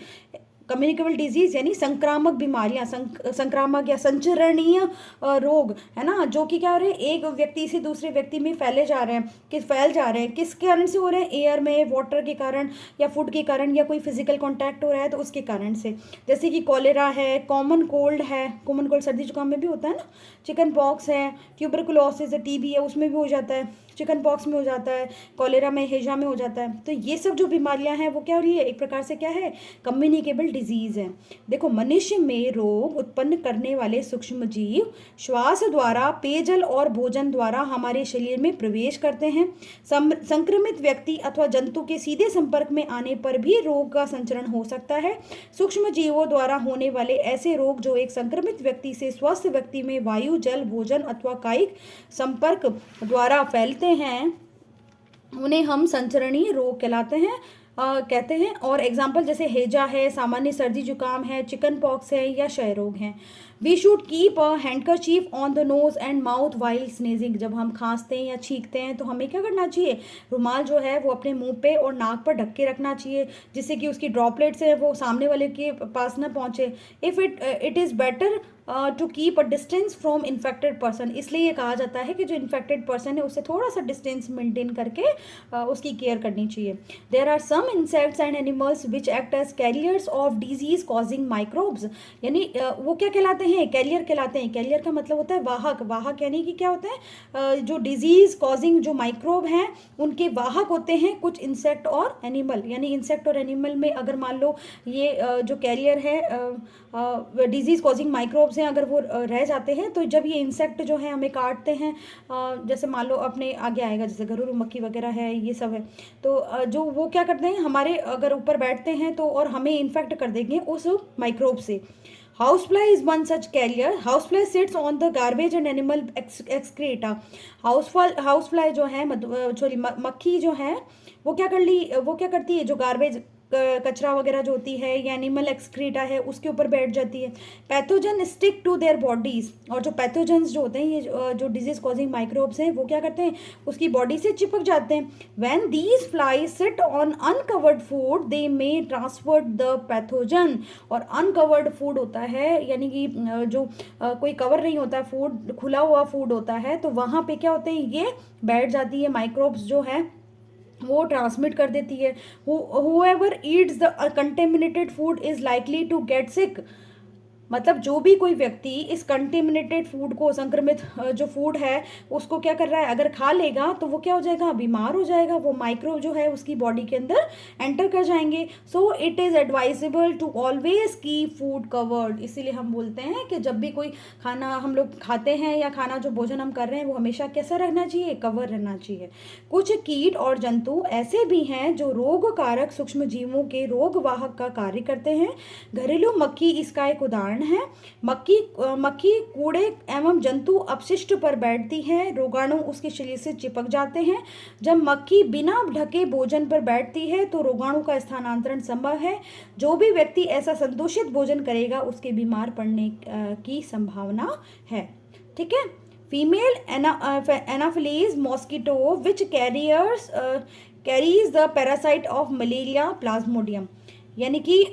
Communicable disease यानी संक्रामक बीमारियां, संक्रामक या संचरणीय रोग, है ना, जो कि क्या हो रहे हैं, एक व्यक्ति से दूसरे व्यक्ति में फैल जा रहे हैं। किस कारण से हो रहे हैं, एयर में, वाटर के कारण या फूड के कारण, या कोई फिजिकल कांटेक्ट हो रहा है तो उसके कारण से। जैसे कि कॉलेरा है, कॉमन कोल्ड सर्दी जुकाम में भी होता है ना, चिकन पॉक्स है, ट्यूबरकुलोसिस है, टीबी है, उसमें भी हो जाता है, चिकन पॉक्स में हो जाता है, कॉलेरा में, हेजा में हो जाता है। तो ये सब जो बीमारियां हैं वो क्या हो रही है, एक प्रकार से क्या है, कम्युनिकेबल डिजीज है। देखो, मनुष्य में रोग उत्पन्न करने वाले सूक्ष्म जीव श्वास द्वारा, पेयजल और भोजन द्वारा हमारे शरीर में प्रवेश करते हैं। संक्रमित व्यक्ति अथवा जंतु के सीधे संपर्क में आने पर भी रोग का संचरण हो सकता है। सूक्ष्म जीवों द्वारा होने वाले ऐसे रोग जो एक संक्रमित व्यक्ति से स्वस्थ व्यक्ति में वायु, जल, भोजन अथवा कायिक संपर्क द्वारा फैलते हैं उन्हें हम संचरणीय रोग कहते हैं। और एग्जाम्पल जैसे हेजा है, सामान्य सर्दी जुकाम है, चिकन पॉक्स है या क्षय रोग है। We should keep a handkerchief on the nose and mouth while sneezing. जब हम खांसते हैं या छींकते हैं तो हमें क्या करना चाहिए, रुमाल जो है वो अपने मुंह पे और नाक पर ढक के रखना चाहिए, जिससे कि उसकी ड्रॉपलेट्स है वो सामने वाले के पास ना पहुंचे। If it is better to keep a distance from infected person, इसलिए ये कहा जाता है कि जो इन्फेक्टेड पर्सन है उससे थोड़ा सा डिस्टेंस मेंटेन करके उसकी केयर करनी चाहिए। There are some insects and animals which act as carriers of disease causing microbes, यानी वो क्या कहलाते हैं, कैरियर कहलाते हैं। कैरियर का मतलब होता है वाहक यानी कि क्या होता है, जो डिजीज कॉजिंग जो माइक्रोब हैं उनके वाहक होते हैं कुछ इंसेक्ट और एनिमल। यानी इंसेक्ट और एनिमल में अगर मान लो ये जो कैरियर है डिजीज कॉजिंग माइक्रोब्स हैं, अगर वो रह जाते हैं तो जब ये इंसेक्ट जो है हमें काटते हैं, जैसे मान लो अपने आगे आएगा जैसे घरेलू मक्खी वगैरह है, ये सब है, तो जो वो क्या करते हैं हमारे अगर ऊपर बैठते हैं तो और हमें इन्फेक्ट कर देंगे उस माइक्रोब से। Housefly is one such carrier. Housefly sits on the garbage and animal excreta. Housefly जो है मक्खी जो है वो क्या करती है, जो गार्बेज कचरा वगैरह जो होती है या एनिमल एक्सक्रीटा है उसके ऊपर बैठ जाती है। Pathogen stick to their bodies, और जो पैथोजन्स जो होते हैं ये जो डिजीज कॉजिंग माइक्रोब्स हैं वो क्या करते हैं, उसकी बॉडी से चिपक जाते हैं। When these flies sit on uncovered food they may transfer the pathogen, और अनकवर्ड फूड होता है यानी कि जो कोई कवर नहीं होता है, फूड खुला हुआ फूड होता है, तो वहाँ पे क्या होते हैं, ये बैठ जाती है माइक्रोब्स जो है वो ट्रांसमिट कर देती है। whoever eats the contaminated food is likely to get sick, मतलब जो भी कोई व्यक्ति इस कंटेमिनेटेड फूड को, संक्रमित जो फूड है उसको क्या कर रहा है, अगर खा लेगा तो वो क्या हो जाएगा, बीमार हो जाएगा, वो माइक्रोब जो है उसकी बॉडी के अंदर एंटर कर जाएंगे। So it is advisable to always keep food covered, इसीलिए हम बोलते हैं कि जब भी कोई खाना हम लोग खाते हैं या खाना जो भोजन हम कर रहे हैं वो हमेशा कैसा रहना चाहिए, कवर रहना चाहिए। कुछ कीट और जंतु ऐसे भी हैं जो रोग कारक सूक्ष्म जीवों के रोग वाहक का कार्य करते हैं। घरेलू मक्खी इसका एक उदाहरण है। मक्खी कूड़े एवं जंतु अपशिष्ट पर बैठती है, रोगाणु उसके शरीर से चिपक जाते हैं। जब मक्खी बिना ढके भोजन पर बैठती है तो रोगाणु का स्थानांतरण संभव है। जो भी व्यक्ति ऐसा संदूषित भोजन करेगा उसके बीमार पड़ने की संभावना है। ठीक है। Female Anopheles mosquito which carries the parasite of malaria Plasmodium, यानी कि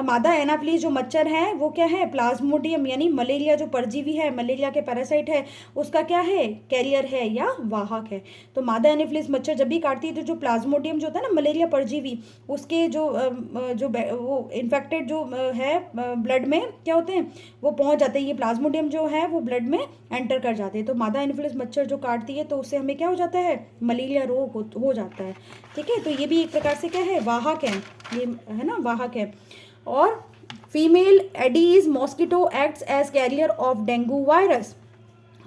मादा एनाफ्लीज जो मच्छर है वो क्या है, प्लाज्मोडियम यानी मलेरिया जो परजीवी है, मलेरिया के पैरासाइट है, उसका क्या है, कैरियर है या वाहक है। तो मादा एनाफ्लीज मच्छर जब भी काटती है तो जो प्लाज्मोडियम जो होता है ना मलेरिया परजीवी, उसके वो इन्फेक्टेड जो है ब्लड में क्या होते हैं, वो पहुंच जाते हैं, ये प्लाज्मोडियम जो है वो ब्लड में एंटर कर जाते हैं। तो मादा एनाफ्लीज मच्छर जो काटती है तो उससे हमें क्या हो जाता है, मलेरिया रोग हो जाता है। ठीक है, तो ये भी एक प्रकार से क्या है, वाहक है, ये है ना, वाहक है। और female Aedes mosquito acts as carrier of dengue virus.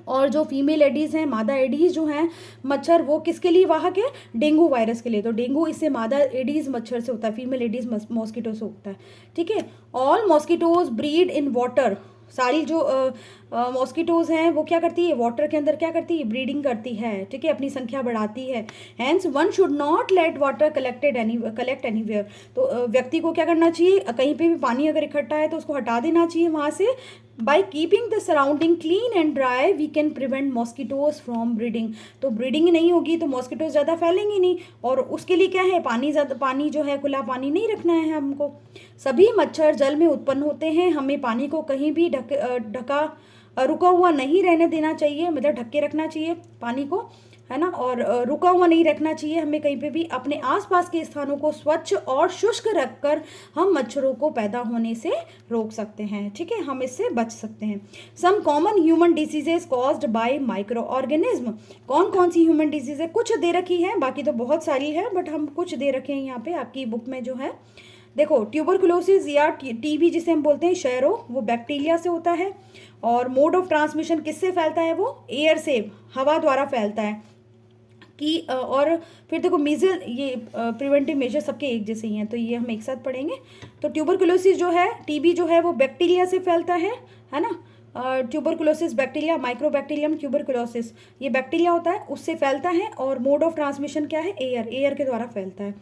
और जो फीमेल एडीज हैं, मादा एडीज जो हैं मच्छर, वो किसके लिए वाहक है, डेंगू वायरस के लिए। तो डेंगू इससे मादा एडीज मच्छर से होता है, फीमेल एडीज मॉस्किटो से होता है। ठीक है, all mosquitoes breed in water. सारी जो मॉस्किटोज़ हैं वो क्या करती है, वाटर के अंदर क्या करती है, ब्रीडिंग करती है। ठीक है, अपनी संख्या बढ़ाती है। Hence one should not let water collect anywhere. तो व्यक्ति को क्या करना चाहिए, कहीं पे भी पानी अगर इकट्ठा है तो उसको हटा देना चाहिए वहाँ से। By keeping the surrounding clean and dry we can prevent mosquitoes from breeding. तो ब्रीडिंग नहीं होगी तो मॉस्किटोज ज़्यादा फैलेंगे नहीं, और उसके लिए क्या है, पानी जो है खुला पानी नहीं रखना है हमको। सभी मच्छर जल में उत्पन्न होते हैं, हमें पानी को कहीं भी रुका हुआ नहीं रहने देना चाहिए, मतलब ढक के रखना चाहिए पानी को, है ना। और रुका हुआ नहीं रखना चाहिए हमें कहीं पे भी। अपने आसपास के स्थानों को स्वच्छ और शुष्क रखकर हम मच्छरों को पैदा होने से रोक सकते हैं। ठीक है, हम इससे बच सकते हैं। Some common human diseases caused by microorganism. कौन कौन सी ह्यूमन डिजीज है, कुछ दे रखी है, बाकी तो बहुत सारी है, बट हम कुछ दे रखे हैं यहाँ पे आपकी बुक में जो है। देखो, ट्यूबरकुलोसिस या टीबी जिसे हम बोलते हैं, क्षयरोग, वो बैक्टीरिया से होता है। और मोड ऑफ ट्रांसमिशन किससे फैलता है, वो एयर से, हवा द्वारा फैलता है। कि और फिर देखो मीजल, ये प्रिवेंटिव मेजर सबके एक जैसे ही हैं, तो ये हम एक साथ पढ़ेंगे। तो ट्यूबरकुलोसिस जो है, टीबी जो है वो बैक्टीरिया से फैलता है ना। ट्यूबरकुलोसिस बैक्टीरिया, माइक्रोबैक्टीरियम ट्यूबरकुलोसिस, ये बैक्टीरिया होता है, उससे फैलता है। और मोड ऑफ ट्रांसमिशन क्या है, एयर के द्वारा फैलता है।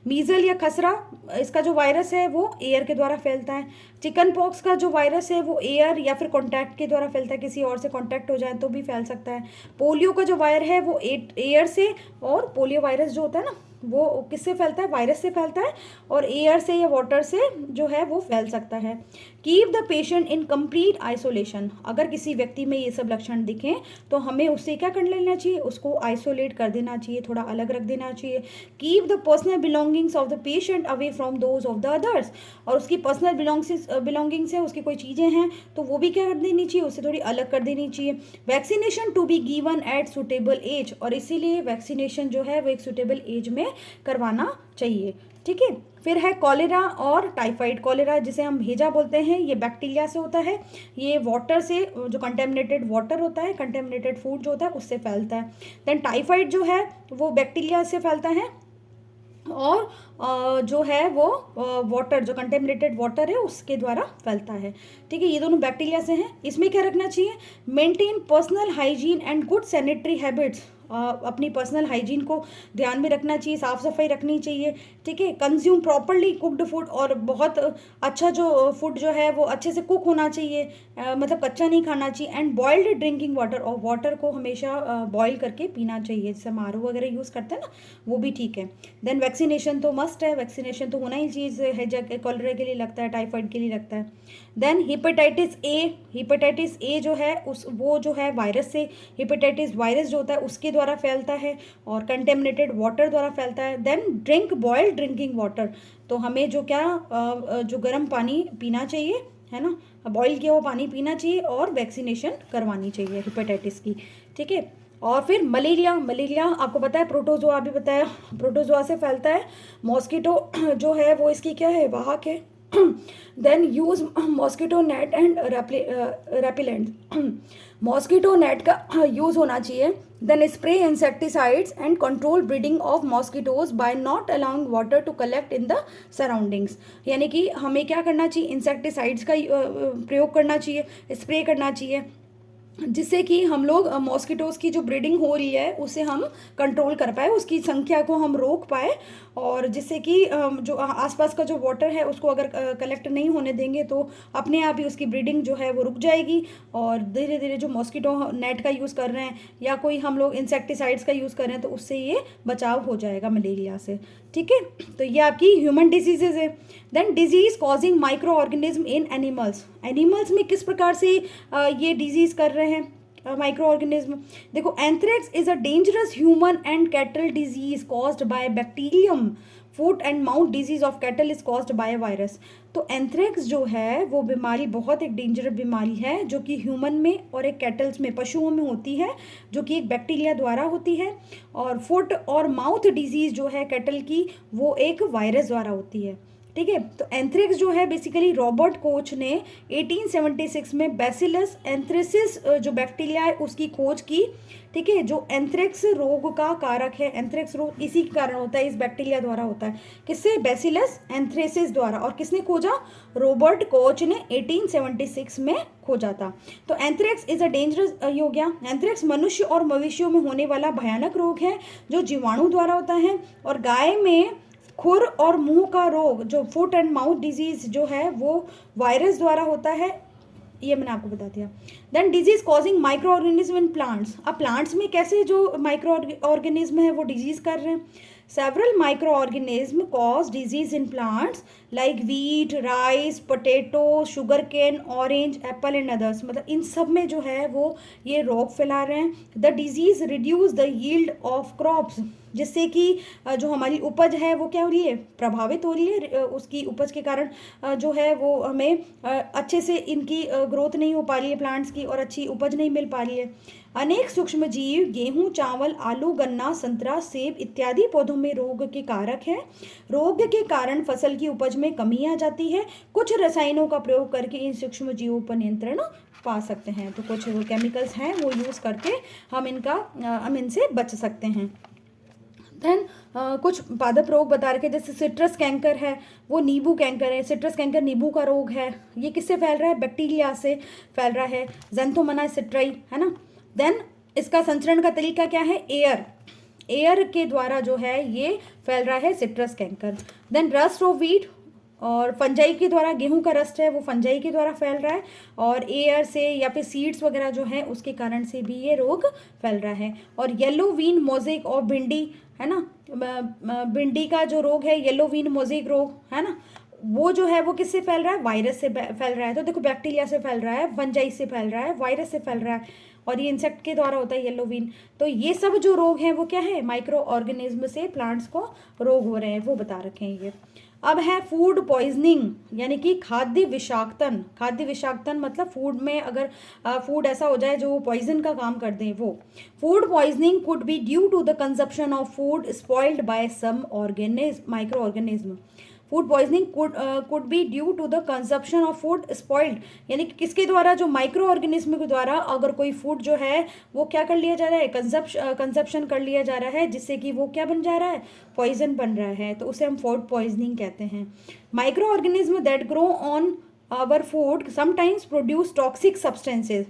मीजल या खसरा, इसका जो वायरस है वो एयर के द्वारा फैलता है। चिकन पॉक्स का जो वायरस है वो एयर या फिर कॉन्टैक्ट के द्वारा फैलता है, किसी और से कॉन्टैक्ट हो जाए तो भी फैल सकता है। पोलियो का जो वायर है वो एयर से, और पोलियो वायरस जो होता है ना वो किससे फैलता है, वायरस से फैलता है, और एयर से या वाटर से जो है वो फैल सकता है। Keep the patient in complete isolation. अगर किसी व्यक्ति में ये सब लक्षण दिखें तो हमें उससे क्या कर लेना चाहिए, उसको आइसोलेट कर देना चाहिए, थोड़ा अलग रख देना चाहिए। Keep the personal belongings of the patient away from those of the others. और उसकी पर्सनल बिलोंगिंग्स है, उसकी कोई चीज़ें हैं तो वो भी क्या कर देनी चाहिए, उससे थोड़ी अलग कर देनी चाहिए। Vaccination to be given at suitable age. और इसीलिए वैक्सीनेशन जो है वो एक सुटेबल एज में करवाना चाहिए। ठीक है, फिर है कॉलेरा और टाइफाइड। कॉलेरा जिसे हम भेजा बोलते हैं, ये बैक्टीरिया से होता है, ये वाटर से, जो कंटेमिनेटेड वाटर होता है, कंटेमिनेटेड फूड जो होता है उससे फैलता है। देन टाइफाइड जो है वो बैक्टीरिया से फैलता है, और जो है वो वाटर, जो कंटेमिनेटेड वाटर है उसके द्वारा फैलता है। ठीक है, ये दोनों बैक्टीरिया से हैं। इसमें क्या रखना चाहिए, maintain personal hygiene and good sanitary habits. अपनी पर्सनल हाइजीन को ध्यान में रखना चाहिए, साफ़ सफाई रखनी चाहिए। ठीक है, कंज्यूम प्रॉपरली कुक्ड फूड, और बहुत अच्छा जो फूड जो है वो अच्छे से कुक होना चाहिए, मतलब कच्चा नहीं खाना चाहिए। एंड बॉइल्ड ड्रिंकिंग वाटर, और वाटर को हमेशा बॉयल करके पीना चाहिए, जैसे हम आर ओ वगैरह यूज़ करते हैं ना, वो भी ठीक है। देन वैक्सीनेशन तो मस्ट है, वैक्सीनेशन तो होना ही चाहिए, है कॉलरा के लिए लगता है, टाइफाइड के लिए लगता है। Then hepatitis A, hepatitis A जो है वो जो है वायरस से, हेपेटाइटिस वायरस जो होता है उसके द्वारा फैलता है, और कंटेमिनेटेड वाटर द्वारा फैलता है। Then drink boiled drinking water. तो हमें जो जो गर्म पानी पीना चाहिए, है ना, बॉईल किया हुआ पानी पीना चाहिए, और वैक्सीनेशन करवानी चाहिए हेपेटाइटिस की। ठीक है, और फिर मलेरिया। मलेरिया आपको पता है, प्रोटोजोआ भी बताया, प्रोटोजोआ से फैलता है। मॉस्किटो जो है वो इसकी क्या है, वाहक है। Then use mosquito net and repellent. Mosquito net का यूज़ होना चाहिए। Then spray insecticides and control breeding of mosquitoes by not allowing water to collect in the surroundings. यानी कि हमें क्या करना चाहिए, इंसेक्टिसाइड्स का प्रयोग करना चाहिए, स्प्रे करना चाहिए, जिससे कि हम लोग मॉस्किटोज़ की जो ब्रीडिंग हो रही है उसे हम कंट्रोल कर पाए, उसकी संख्या को हम रोक पाए, और जिससे कि जो आसपास का जो वाटर है उसको अगर कलेक्ट नहीं होने देंगे तो अपने आप ही उसकी ब्रीडिंग जो है वो रुक जाएगी। और धीरे धीरे जो मॉस्किटो नेट का यूज़ कर रहे हैं या कोई हम लोग इंसेक्टिसाइड्स का यूज़ कर रहे हैं तो उससे ये बचाव हो जाएगा मलेरिया से। ठीक है, तो ये आपकी ह्यूमन डिजीजेज है। Then disease causing micro organism in animals, animals में किस प्रकार से ये डिजीज कर रहे हैं माइक्रो ऑर्गेनिज्म। देखो, anthrax is a dangerous human and cattle disease caused by bacterium, foot and mouth disease of cattle is caused by virus. तो एंथ्रेक्स जो है वो बीमारी बहुत एक डेंजरस बीमारी है जो कि ह्यूमन में और एक कैटल्स में, पशुओं में होती है, जो कि एक बैक्टीरिया द्वारा होती है। और फुट और माउथ डिजीज जो है कैटल की, वो एक वायरस द्वारा होती है। ठीक है, तो एंथ्रेक्स जो है बेसिकली रॉबर्ट कोच ने 1876 में बैसिलस एंथ्रेसिस जो बैक्टीरिया है उसकी खोज की। ठीक है, जो एंथ्रेक्स रोग का कारक है, एंथ्रेक्स रोग इसी के कारण होता है, इस बैक्टीरिया द्वारा होता है। किससे? बैसिलस एंथ्रेसिस द्वारा। और किसने खोजा? रॉबर्ट कोच ने 1876 में खोजा था। तो एंथ्रेक्स इज अ डेंजरस, ये हो गया। एंथ्रेक्स मनुष्य और मवेशियों में होने वाला भयानक रोग है जो जीवाणु द्वारा होता है। और गाय में खुर और मुंह का रोग, जो फुट एंड माउथ डिजीज जो है वो वायरस द्वारा होता है, ये मैंने आपको बता दिया। Then disease causing micro organism in plants. अब प्लांट्स में कैसे जो माइक्रो ऑर्गेनिज्म है वो डिजीज कर रहे हैं। Several micro organism cause disease in plants like wheat, rice, potato, sugarcane, orange, apple and others. मतलब इन सब में जो है वो ये रोग फैला रहे हैं। The disease reduce the yield of crops, जिससे कि जो हमारी उपज है वो क्या हो रही है? प्रभावित हो रही है। उसकी उपज के कारण जो है वो हमें अच्छे से इनकी ग्रोथ नहीं हो पा रही है प्लांट्स की, और अच्छी उपज नहीं मिल पा रही है। अनेक सूक्ष्म जीव गेहूं, चावल, आलू, गन्ना, संतरा, सेब इत्यादि पौधों में रोग के कारक है। रोग के कारण फसल की उपज में कमी आ जाती है। कुछ रसायनों का प्रयोग करके इन सूक्ष्म जीवों पर नियंत्रण पा सकते हैं। तो कुछ केमिकल्स हैं वो यूज़ करके हम इनसे बच सकते हैं। देन कुछ पादप रोग बता रखे, जैसे सिट्रस कैंकर है, वो नींबू कैंकर है। सिट्रस कैंकर नींबू का रोग है। ये किससे फैल रहा है? बैक्टीरिया से फैल रहा है, ज़ैंथोमोनास सिट्राई, है ना। देन इसका संचरण का तरीका क्या है? एयर के द्वारा जो है ये फैल रहा है citrus canker. Then rust of wheat, और फंजाई के द्वारा, गेहूं का रस्ट है वो फंजाई के द्वारा फैल रहा है, और एयर से या फिर सीड्स वगैरह जो है उसके कारण से भी ये रोग फैल रहा है। और येलो वीन मोजेक और भिंडी, है ना, भिंडी का जो रोग है येलो वीन मोजेक रोग, है ना, वो जो है वो किससे फैल रहा है? वायरस से फैल रहा है। तो देखो, बैक्टीरिया से फैल रहा है, फंजाई से फैल रहा है, वायरस से फैल रहा है, और ये इंसेक्ट के द्वारा होता है येलो वीन। तो ये सब जो रोग हैं वो क्या है? माइक्रो ऑर्गेनिज्म से प्लांट्स को रोग हो रहे हैं, वो बता रखे हैं ये। अब है फूड पॉइजनिंग, यानी कि खाद्य विषाक्तन। खाद्य विषाक्तन मतलब फूड में अगर फूड ऐसा हो जाए जो पॉइजन का काम कर दे वो। Food poisoning could be due to the consumption of food spoiled by some organism, micro organism. Food poisoning could be due to the consumption of food spoiled, यानी कि किसके द्वारा? जो माइक्रो ऑर्गेनिज्म के द्वारा अगर कोई फूड जो है वो क्या कर लिया जा रहा है? कंजप्शन कर लिया जा रहा है, जिससे कि वो क्या बन जा रहा है? पॉइजन बन रहा है, तो उसे हम फूड पॉइजनिंग कहते हैं। Micro organism that grow on our food sometimes produce toxic substances.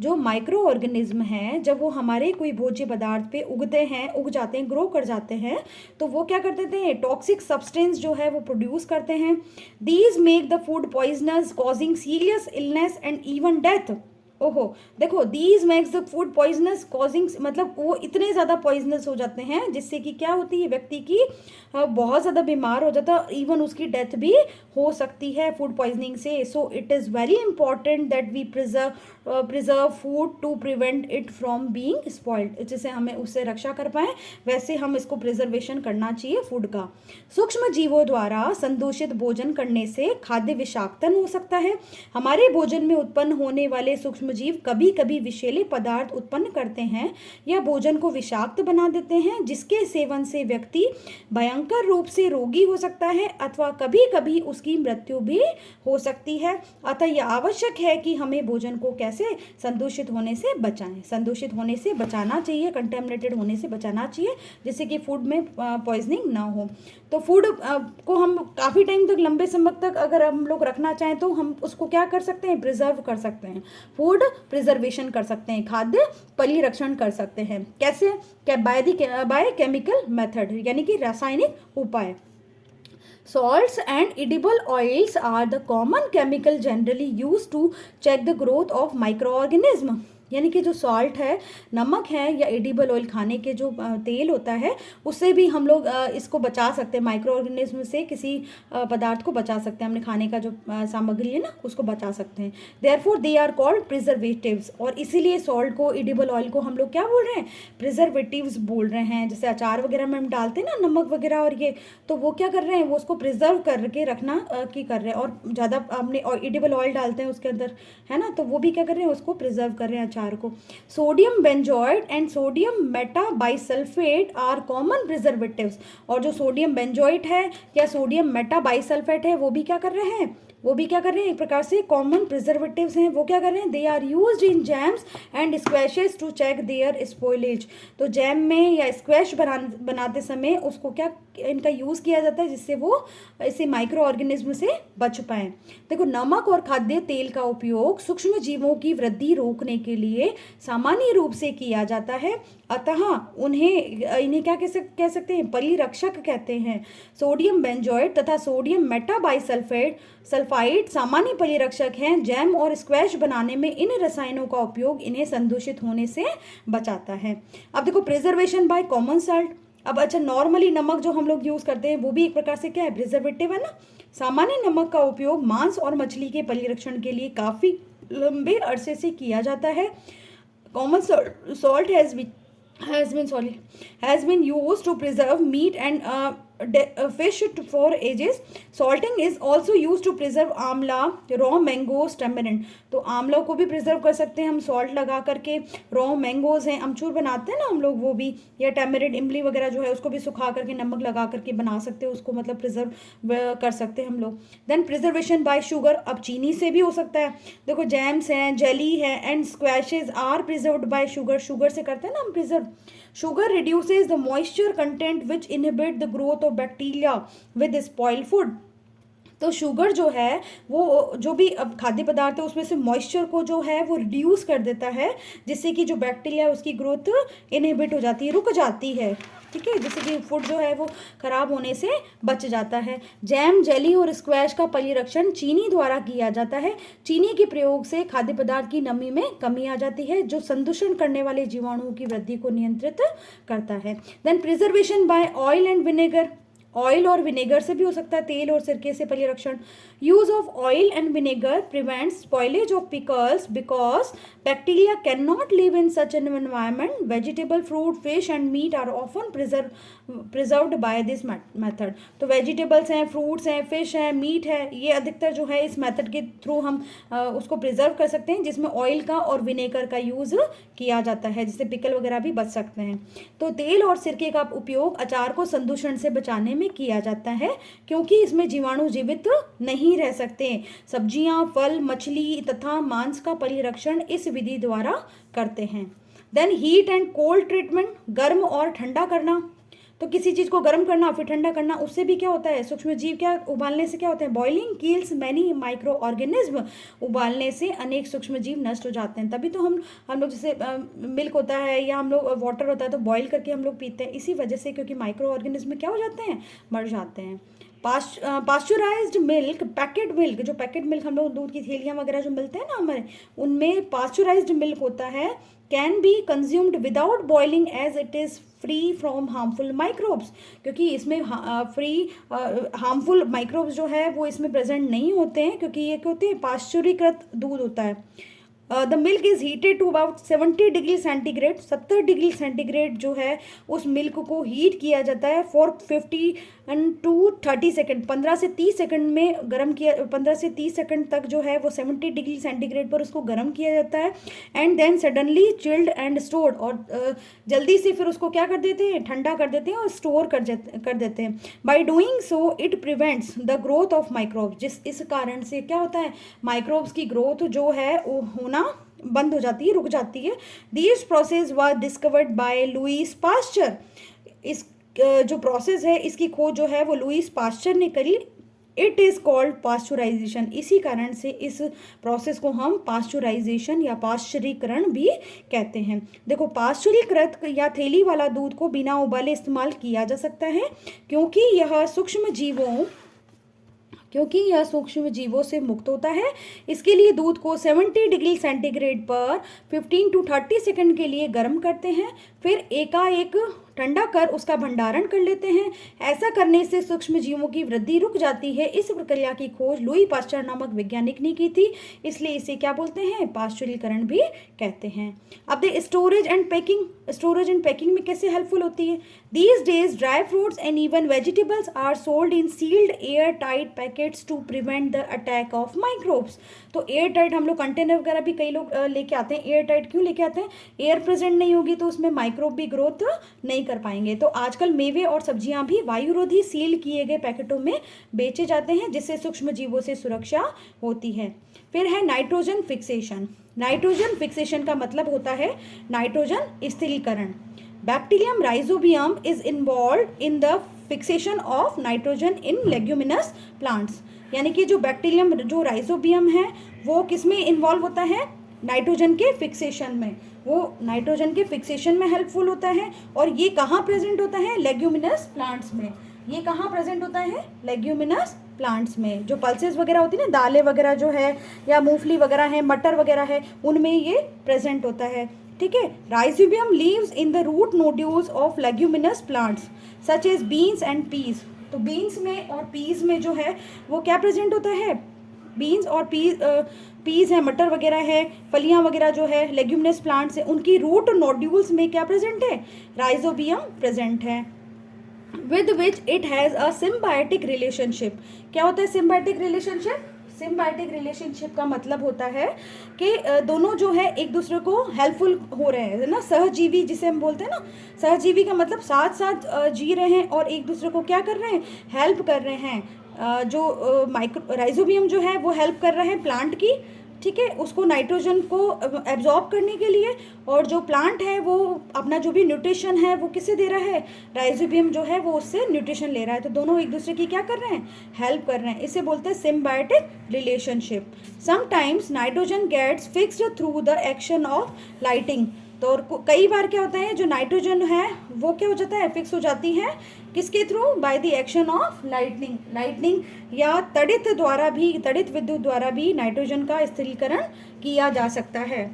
जो माइक्रो ऑर्गेनिज्म हैं जब वो हमारे कोई भोज्य पदार्थ पे उगते हैं, उग जाते हैं, ग्रो कर जाते हैं, तो वो क्या कर देते हैं? टॉक्सिक सब्सटेंस जो है वो प्रोड्यूस करते हैं। These make the food poisonous causing serious illness and even death. ओहो, देखो, these makes the food poisonous causing, मतलब वो इतने ज़्यादा पॉइजनस हो जाते हैं जिससे कि क्या होती है? व्यक्ति की बहुत ज़्यादा बीमार हो जाता है, इवन उसकी डेथ भी हो सकती है फूड पॉइजनिंग से। So it is very important that we preserve food to prevent it from being spoiled. जैसे हमें उससे रक्षा कर पाएँ वैसे हम इसको प्रिजर्वेशन करना चाहिए फूड का। सूक्ष्म जीवों द्वारा संदूषित भोजन करने से खाद्य विषाक्तन हो सकता है। हमारे भोजन में उत्पन्न होने वाले सूक्ष्म जीव कभी कभी विषैले पदार्थ उत्पन्न करते हैं या भोजन को विषाक्त बना देते हैं, जिसके सेवन से व्यक्ति भयंकर रूप से रोगी हो सकता है अथवा कभी कभी उसकी मृत्यु भी हो सकती है। अतः यह आवश्यक है कि हमें भोजन को कैसे संदूषित होने से बचाएं। संदूषित होने से बचाना चाहिए, कंटेमिनेटेड होने से बचाना चाहिए, जिससे कि फूड में पॉइजनिंग ना हो। तो फूड को हम काफ़ी टाइम तक, लंबे समय तक अगर हम लोग रखना चाहें तो हम उसको क्या कर सकते हैं? प्रिजर्व कर सकते हैं। फूड फूड प्रिजर्वेशन कर सकते हैं, खाद्य परिरक्षण कर सकते हैं। कैसे? बाय केमिकल मेथड, यानी कि रासायनिक उपाय। Salts and edible oils are the common chemical generally used to check the growth of microorganism। यानी कि जो सॉल्ट है, नमक है, या एडिबल ऑयल खाने के जो तेल होता है, उससे भी हम लोग इसको बचा सकते हैं, माइक्रो ऑर्गेनिज्म से किसी पदार्थ को बचा सकते हैं, हमने खाने का जो सामग्री है ना उसको बचा सकते हैं। Therefore they are called preservatives, और इसीलिए सॉल्ट को, एडिबल ऑयल को हम लोग क्या बोल रहे हैं? प्रिजर्वेटिव्स बोल रहे हैं। जैसे अचार वगैरह में हम डालते हैं ना नमक वगैरह, और ये तो वो क्या कर रहे हैं, वो उसको प्रिजर्व करके रखना की कर रहे हैं। और ज़्यादा हमने एडिबल ऑयल डालते हैं उसके अंदर, है ना, तो वो भी क्या कर रहे हैं, उसको प्रिजर्व कर रहे हैं अचार को। Sodium benzoate and sodium metabisulphite are common preservatives, और जो सोडियम बेंजोएट है या सोडियम मेटाबाइसल्फेट है, वो भी क्या कर रहे हैं, एक प्रकार से कॉमन प्रिजर्वेटिव्स हैं। वो क्या कर रहे हैं? They are used in jams and squashes to check their spoilage. तो जैम में या स्क्वैश बनाते समय उसको क्या, इनका यूज़ किया जाता है, जिससे वो इसे माइक्रो ऑर्गेनिज्म से बच पाएँ। देखो, नमक और खाद्य तेल का उपयोग सूक्ष्म जीवों की वृद्धि रोकने के लिए सामान्य रूप से किया जाता है, अतः इन्हें क्या कह सकते हैं? परिरक्षक कहते हैं। सोडियम बेंजोएट तथा सोडियम सल्फाइड सामान्य परिरक्षक हैं। जैम और स्क्वैश बनाने में इन रसायनों का उपयोग इन्हें संदूषित होने से बचाता है। अब देखो, प्रिजर्वेशन बाय कॉमन सॉल्ट। अब अच्छा, नॉर्मली नमक जो हम लोग यूज़ करते हैं वो भी एक प्रकार से क्या है? प्रिजर्वेटिव है ना। सामान्य नमक का उपयोग मांस और मछली के परिरक्षण के लिए काफ़ी लंबे अरसे से किया जाता है। Common salt has been used to preserve meat and fish for ages. Salting is also used to preserve आंवला, raw mangoes, tamarind। तो आंवला को भी प्रिजर्व कर सकते हैं हम सॉल्ट लगा करके। रॉ मैंगोज हैं, अमचूर बनाते हैं ना हम लोग, वो भी, या टैमरिंड, इमली वगैरह जो है उसको भी सुखा करके नमक लगा करके बना सकते हैं, उसको मतलब प्रिजर्व कर सकते हैं हम लोग। Then preservation by sugar. अब चीनी से भी हो सकता है। देखो, जैम्स हैं, जेली है and squashes are preserved by sugar. Sugar से करते हैं ना हम preserve. Sugar reduces the moisture content which inhibit the growth of bacteria with spoiled food। तो शुगर जो है वो जो भी अब खाद्य पदार्थ है उसमें से मॉइस्चर को जो है वो रिड्यूस कर देता है, जिससे कि जो बैक्टीरिया है उसकी ग्रोथ इनहिबिट हो जाती है, रुक जाती है। ठीक है, जिससे कि फूड जो है वो खराब होने से बच जाता है। जैम, जेली और स्क्वैश का परिरक्षण चीनी द्वारा किया जाता है। चीनी के प्रयोग से खाद्य पदार्थ की नमी में कमी आ जाती है, जो संदूषण करने वाले जीवाणुओं की वृद्धि को नियंत्रित करता है। Then preservation by oil and vinegar. Oil और विनेगर से भी हो सकता है, तेल और सिरके से परिरक्षण। Use of oil and vinegar prevents spoilage of pickles because bacteria can not live in such an environment. Vegetable, fruit, fish and meat are often preserved by this method. तो वेजिटेबल्स हैं, फ्रूट्स हैं, fish है, meat है, ये अधिकतर जो है इस मेथड के थ्रू हम उसको प्रिजर्व कर सकते हैं, जिसमें ऑयल का और विनेगर का यूज़ किया जाता है, जिससे पिकल वगैरह भी बच सकते हैं। तो तेल और सिरके का उपयोग अचार को संदूषण से बचाने में किया जाता है, क्योंकि इसमें जीवाणु जीवित नहीं रह सकते। सब्जियां, फल, मछली तथा मांस का परिरक्षण इस विधि द्वारा करते हैं। Then heat and cold treatment. गर्म और ठंडा करना। तो किसी चीज़ को गर्म करना फिर ठंडा करना, उससे भी क्या होता है, सूक्ष्म जीव क्या उबालने से क्या होता है, boiling kills many micro organism. उबालने से अनेक सूक्ष्म जीव नष्ट हो जाते हैं। तभी तो हम लोग जैसे मिल्क होता है या हम लोग वाटर होता है तो बॉईल करके हम लोग पीते हैं, इसी वजह से, क्योंकि माइक्रो ऑर्गेनिज्म क्या हो जाते हैं, मर जाते हैं। पास्चुराइज्ड मिल्क, पैकेट मिल्क, जो पैकेट मिल्क हम लोग दूध की थैलियाँ वगैरह जो मिलते हैं ना हमारे, उनमें पास्चुराइज्ड मिल्क होता है, can be consumed without boiling as it is free from harmful microbes. क्योंकि इसमें हार्मफुल माइक्रोब्स जो है वो इसमें प्रेजेंट नहीं होते हैं, क्योंकि ये क्या होते हैं, पास्चुरीकृत दूध होता है। The milk is heated to about 70 degree centigrade. 70 degree centigrade जो है उस मिल्क को हीट किया जाता है फॉर 50 टू 30 सेकेंड। 15 से 30 सेकेंड में गर्म किया, 15 से 30 सेकेंड तक जो है वो 70 डिग्री सेंटीग्रेड पर उसको गर्म किया जाता है। And then suddenly chilled and stored, और जल्दी से फिर उसको क्या कर देते हैं, ठंडा कर देते हैं और स्टोर कर देते हैं। By doing so it prevents the growth of microbes. इस कारण से क्या होता है, माइक्रोब्स की ग्रोथ जो है वो होना बंद हो जाती है, रुक जाती है। This process was discovered by Lewis pasture. इस जो प्रोसेस है इसकी खोज जो है वो लुईस पास्चर ने करी इट इज़ कॉल्ड पास्चुराइजेशन। इसी कारण से इस प्रोसेस को हम पास्चुराइजेशन या पाश्चुरीकरण भी कहते हैं। देखो, पाश्चुरीकृत या थैली वाला दूध को बिना उबाले इस्तेमाल किया जा सकता है, क्योंकि यह सूक्ष्म जीवों से मुक्त होता है। इसके लिए दूध को 70 डिग्री सेंटीग्रेड पर 15 to 30 सेकंड के लिए गर्म करते हैं, फिर एकाएक ठंडा कर उसका भंडारण कर लेते हैं। ऐसा करने से सूक्ष्म जीवों की वृद्धि रुक जाती है। इस प्रक्रिया की खोज लुई पास्चर नामक वैज्ञानिक ने की थी, इसलिए इसे क्या बोलते हैं, पाश्चुरीकरण भी कहते हैं। अब दे स्टोरेज एंड पैकिंग में कैसे हेल्पफुल होती है। These days, dry fruits and even vegetables are sold in sealed air-tight packets to prevent the attack of microbes. तो एयर टाइट हम लोग कंटेनर वगैरह भी कई लोग लेके आते हैं। एयर टाइट क्यों लेके आते हैं, एयर प्रेजेंट नहीं होगी तो उसमें माइक्रोब भी ग्रोथ नहीं कर पाएंगे। तो आजकल मेवे और सब्जियां भी वायुरोधी सील किए गए पैकेटों में बेचे जाते हैं, जिससे सूक्ष्म जीवों से सुरक्षा होती है। फिर है नाइट्रोजन फिक्सेशन। नाइट्रोजन फिक्सेशन का मतलब होता है नाइट्रोजन स्थिरीकरण। Bacterium rhizobium is involved in the fixation of nitrogen in leguminous plants. यानी कि जो बैक्टीरियम जो राइजोबियम है वो किस में इन्वॉल्व होता है, नाइट्रोजन के फिक्सेशन में। वो नाइट्रोजन के फिक्सेशन में हेल्पफुल होता है। और ये कहाँ प्रेजेंट होता है, लेग्यूमिनस प्लांट्स में। ये कहाँ प्रेजेंट होता है, लेग्यूमिनस प्लांट्स में। जो पल्सेस वगैरह होती है ना, दालें वगैरह जो है या मूंगफली वगैरह है, मटर वगैरह है, उनमें ये प्रेजेंट होता है। ठीक है। Rhizobium lives in the root nodules of leguminous plants such as beans and peas. तो बीन्स में और पीस में जो है वो क्या प्रेजेंट होता है, बीन्स और पीस है, मटर वगैरह है, फलियां वगैरह जो है लेग्यूमिनस प्लांट्स है, उनकी रूट नोड्यूल्स में क्या प्रेजेंट है, राइजोबियम प्रेजेंट है। With which it has a symbiotic relationship. क्या होता है सिम्बायोटिक रिलेशनशिप, सिम्बायोटिक रिलेशनशिप का मतलब होता है कि दोनों जो है एक दूसरे को हेल्पफुल हो रहे हैं, है ना। सहजीवी जिसे हम बोलते हैं ना, सहजीवी का मतलब साथ साथ जी रहे हैं और एक दूसरे को क्या कर रहे हैं, हेल्प कर रहे हैं। जो राइजोबियम जो है वो हेल्प कर रहा है प्लांट की, ठीक है, उसको नाइट्रोजन को एब्जॉर्ब करने के लिए। और जो प्लांट है वो अपना जो भी न्यूट्रिशन है वो किससे दे रहा है, राइजोबियम जो है वो उससे न्यूट्रिशन ले रहा है। तो दोनों एक दूसरे की क्या कर रहे हैं, हेल्प कर रहे हैं। इसे बोलते हैं symbiotic relationship. Sometimes nitrogen gets fixed through the action of lighting. तो कई बार क्या होता है, जो नाइट्रोजन है वो क्या हो जाता है, फिक्स हो जाती है किसके through, bye the action of lightning या तड़ित विद्युत द्वारा भी नाइट्रोजन का स्थिरीकरण किया जा सकता है।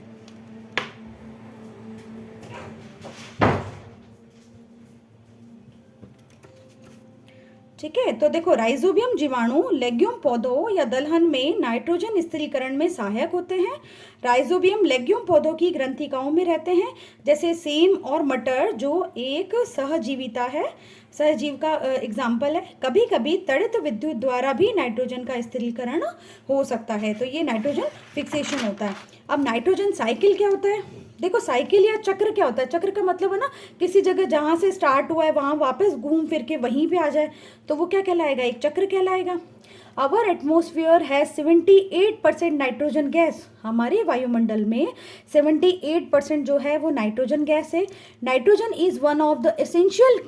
ठीक है। तो देखो, राइजोबियम जीवाणु लेग्यूम पौधों या दलहन में नाइट्रोजन स्थिरीकरण में सहायक होते हैं। राइजोबियम लेग्यूम पौधों की ग्रंथिकाओं में रहते हैं, जैसे सेम और मटर जो एक सहजीव का एग्जाम्पल है। कभी कभी तड़ित विद्युत द्वारा भी नाइट्रोजन का स्थिरीकरण हो सकता है। तो ये नाइट्रोजन फिक्सेशन होता है। अब नाइट्रोजन साइकिल क्या होता है, देखो साइकिल या चक्र क्या होता है, चक्र का मतलब है ना किसी जगह जहाँ से स्टार्ट हुआ है वहाँ वापस घूम फिर के वहीं पे आ जाए, तो वो क्या कहलाएगा, एक चक्र कहलाएगा। Our atmosphere has 78% nitrogen gas. हमारे वायुमंडल में 78% जो है वो नाइट्रोजन गैस है। Nitrogen is one of the essential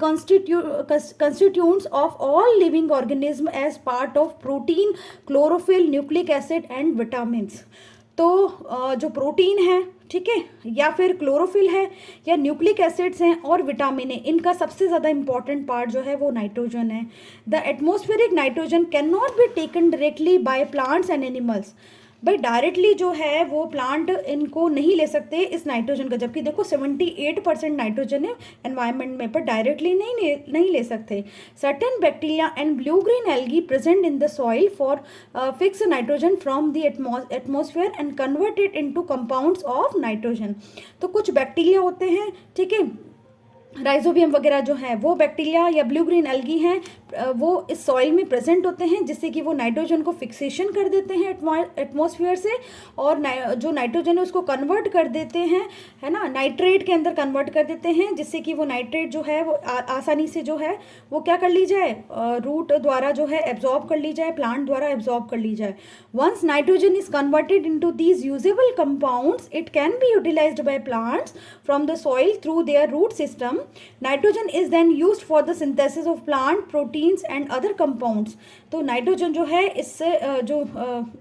constituents of all living organism as part of protein, chlorophyll, nucleic acid and vitamins. तो जो प्रोटीन है, ठीक है, या फिर क्लोरोफिल है या न्यूक्लिक एसिड्स हैं और विटामिन है, इनका सबसे ज़्यादा इंपॉर्टेंट पार्ट जो है वो नाइट्रोजन है। The atmospheric nitrogen can not be taken directly by plants and animals. भाई डायरेक्टली जो है वो प्लांट इनको नहीं ले सकते इस नाइट्रोजन का, जबकि देखो 78% नाइट्रोजन है एनवायरनमेंट में, पर डायरेक्टली नहीं ले सकते। Certain bacteria and blue green algae present in the soil for fix nitrogen from the atmosphere and convert it into compounds of nitrogen. तो कुछ बैक्टीरिया होते हैं, ठीक है, राइजोबियम वगैरह जो है वो बैक्टीरिया या ब्लू ग्रीन एल्गी हैं, वो इस सॉइल में प्रेजेंट होते हैं, जिससे कि वो नाइट्रोजन को फिक्सेशन कर देते हैं एटमॉस्फेयर से, और जो नाइट्रोजन है उसको कन्वर्ट कर देते हैं, है ना, नाइट्रेट के अंदर कन्वर्ट कर देते हैं, जिससे कि वो नाइट्रेट जो है वो आसानी से जो है वो क्या कर ली जाए, रूट द्वारा जो है एब्जॉर्ब कर ली जाए, प्लांट द्वारा एब्जॉर्ब कर ली जाए। Once nitrogen is converted into these usable compounds it can be utilized by plants from the soil through their root system. Nitrogen is then used for the synthesis of plant protein proteins and other compounds. तो nitrogen जो है इससे जो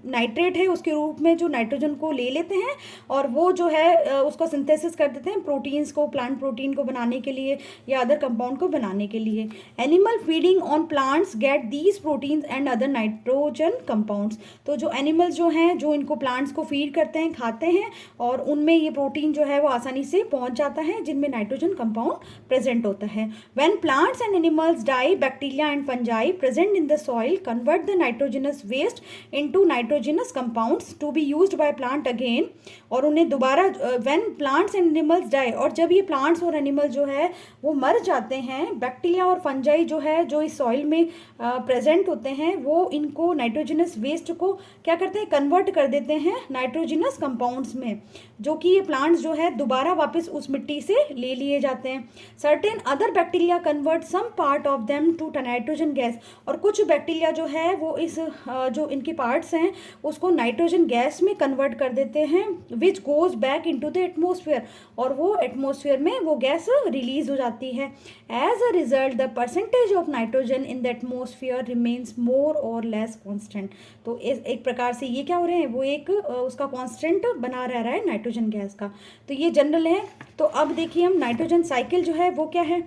nitrate है उसके रूप में जो नाइट्रोजन को ले लेते हैं और वो जो है उसका सिंथेसिस कर देते हैं प्रोटीन्स को, प्लांट प्रोटीन को बनाने के लिए या अदर कंपाउंड को बनाने के लिए। Animal feeding on plants get these proteins and other nitrogen compounds. तो जो एनिमल्स जो हैं जो इनको प्लांट्स को फीड करते हैं, खाते हैं, और उनमें ये प्रोटीन जो है वो आसानी से पहुंच जाता है जिनमें नाइट्रोजन कंपाउंड प्रेजेंट होता है। When plants and animals die, bacteria and fungi present in the soil convert the nitrogenous waste into nitrogenous compounds to be used by plant again. और उन्हें दोबारा when plants and animals die, और जब ये plants और animal जो है वो मर जाते हैं, बैक्टीरिया और फंजाई जो है जो इस सॉइल में प्रेजेंट होते हैं वो इनको नाइट्रोजनस वेस्ट को क्या करते हैं, कन्वर्ट कर देते हैं नाइट्रोजनस कंपाउंड्स में, जो कि ये प्लांट्स जो है दोबारा वापस उस मिट्टी से ले लिए जाते हैं। Certain other bacteria convert some part of them to nitrogen gas. और कुछ बैक्टीरिया जो है वो इस जो इनके पार्ट्स हैं उसको नाइट्रोजन गैस में कन्वर्ट कर देते हैं, which goes back into the atmosphere, और वो एटमॉस्फेयर में वो गैस रिलीज हो जाती है। As a result the percentage of nitrogen in the atmosphere remains more or less constant. तो एक प्रकार से ये क्या हो रहे हैं, वो एक उसका कॉन्स्टेंट बना रह रहा है नाइट्रोजन गैस का। तो ये जनरल है। तो अब देखिए हम नाइट्रोजन साइकिल जो है वो क्या है,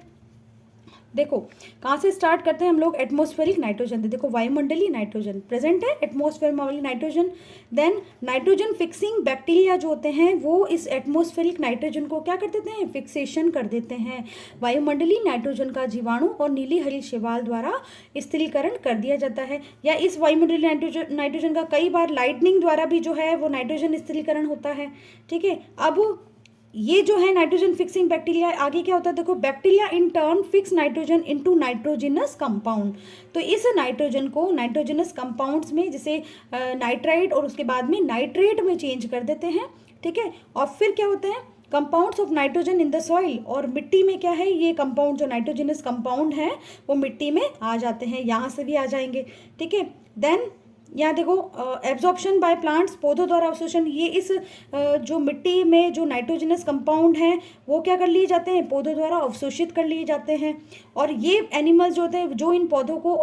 देखो कहाँ से स्टार्ट करते हैं हम लोग, एटमॉस्फेरिक नाइट्रोजन। देखो वायुमंडलीय नाइट्रोजन प्रेजेंट है एटमॉस्फेयर में वाली nitrogen. Then nitrogen fixing bacteria जो होते हैं वो इस एटमॉस्फेरिक नाइट्रोजन को क्या कर देते हैं, फिक्सेशन कर देते हैं। वायुमंडलीय नाइट्रोजन का जीवाणु और नीली हरी शैवाल द्वारा स्थिरीकरण कर दिया जाता है, या इस वायुमंडलीय नाइट्रोजन का कई बार लाइटनिंग द्वारा भी जो है वो नाइट्रोजन स्थिरीकरण होता है। ठीक है, अब ये जो है नाइट्रोजन फिक्सिंग बैक्टीरिया, आगे क्या होता है देखो, bacteria in turn fix nitrogen into nitrogenous compound. तो इस नाइट्रोजन को नाइट्रोजनस कंपाउंड्स में जैसे नाइट्राइट और उसके बाद में नाइट्रेट में चेंज कर देते हैं। ठीक है, और फिर क्या होता है, compounds of nitrogen in the soil, और मिट्टी में क्या है ये कंपाउंड जो नाइट्रोजनस कंपाउंड है वो मिट्टी में आ जाते हैं, यहाँ से भी आ जाएंगे। ठीक है, देन यहाँ देखो एब्जॉर्प्शन बाय प्लांट्स, पौधों द्वारा अवशोषण, ये इस जो मिट्टी में जो नाइट्रोजनस कंपाउंड हैं वो क्या कर लिए जाते हैं, पौधों द्वारा अवशोषित कर लिए जाते हैं। और ये एनिमल्स जो होते हैं जो इन पौधों को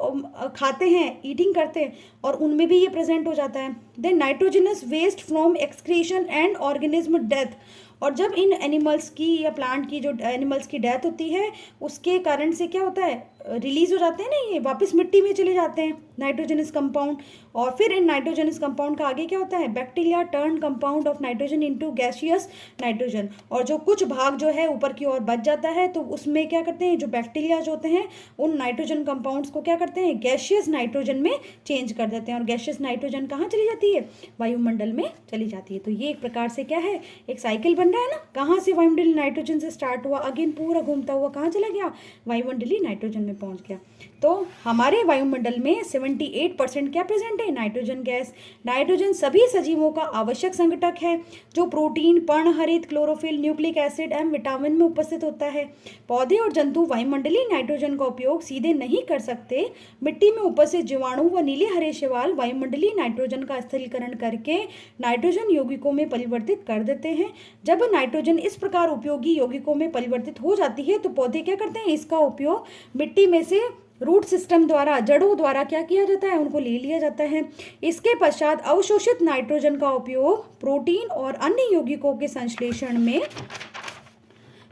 खाते हैं, ईटिंग करते हैं, और उनमें भी ये प्रेजेंट हो जाता है। Then nitrogenous waste from excretion and organism death, और जब इन एनिमल्स की या प्लांट की जो एनिमल्स की डेथ होती है उसके कारण से क्या होता है, रिलीज हो जाते हैं ना, ये वापस मिट्टी में चले जाते हैं नाइट्रोजनस कंपाउंड। और फिर इन नाइट्रोजनस कंपाउंड का आगे क्या होता है, bacteria turn compound of nitrogen into gaseous nitrogen, और जो कुछ भाग जो है ऊपर की ओर बच जाता है तो उसमें क्या करते हैं, जो बैक्टीरिया जो होते हैं उन नाइट्रोजन कंपाउंड्स को क्या करते हैं, गैसियस नाइट्रोजन में चेंज कर देते हैं। और गैसियस नाइट्रोजन कहाँ चली जाती है, वायुमंडल में चली जाती है। तो ये एक प्रकार से क्या है, एक साइकिल बन रहा है ना, कहाँ से वायुमंडलीय नाइट्रोजन से स्टार्ट हुआ, अगेन पूरा घूमता हुआ कहाँ चला गया, वायुमंडलीय नाइट्रोजन में पहुंच गया। तो हमारे वायुमंडल में 78% क्या प्रेजेंट है, नाइट्रोजन गैस। नाइट्रोजन सभी सजीवों का आवश्यक संघटक है जो प्रोटीन, पर्णहरित, क्लोरोफिल, न्यूक्लिक एसिड एवं विटामिन में उपस्थित होता है। पौधे और जंतु वायुमंडलीय नाइट्रोजन का उपयोग सीधे नहीं कर सकते। मिट्टी में उपस्थित जीवाणु व नीले हरे शैवाल वायुमंडलीय नाइट्रोजन का स्थिरीकरण करके नाइट्रोजन यौगिकों में परिवर्तित कर देते हैं। जब नाइट्रोजन इस प्रकार उपयोगी यौगिकों में परिवर्तित हो जाती है तो पौधे क्या करते हैं, इसका उपयोग मिट्टी में से रूट सिस्टम द्वारा, जड़ों द्वारा क्या किया जाता है, उनको ले लिया जाता है। इसके पश्चात अवशोषित नाइट्रोजन का उपयोग प्रोटीन और अन्य यौगिकों के संश्लेषण में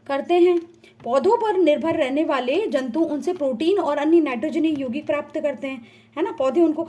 करते हैं। पौधों पर निर्भर रहने वाले जंतु उनसे प्रोटीन और अन्य नाइट्रोजनीय यौगिक प्राप्त करते हैं, है ना। पौधे उनको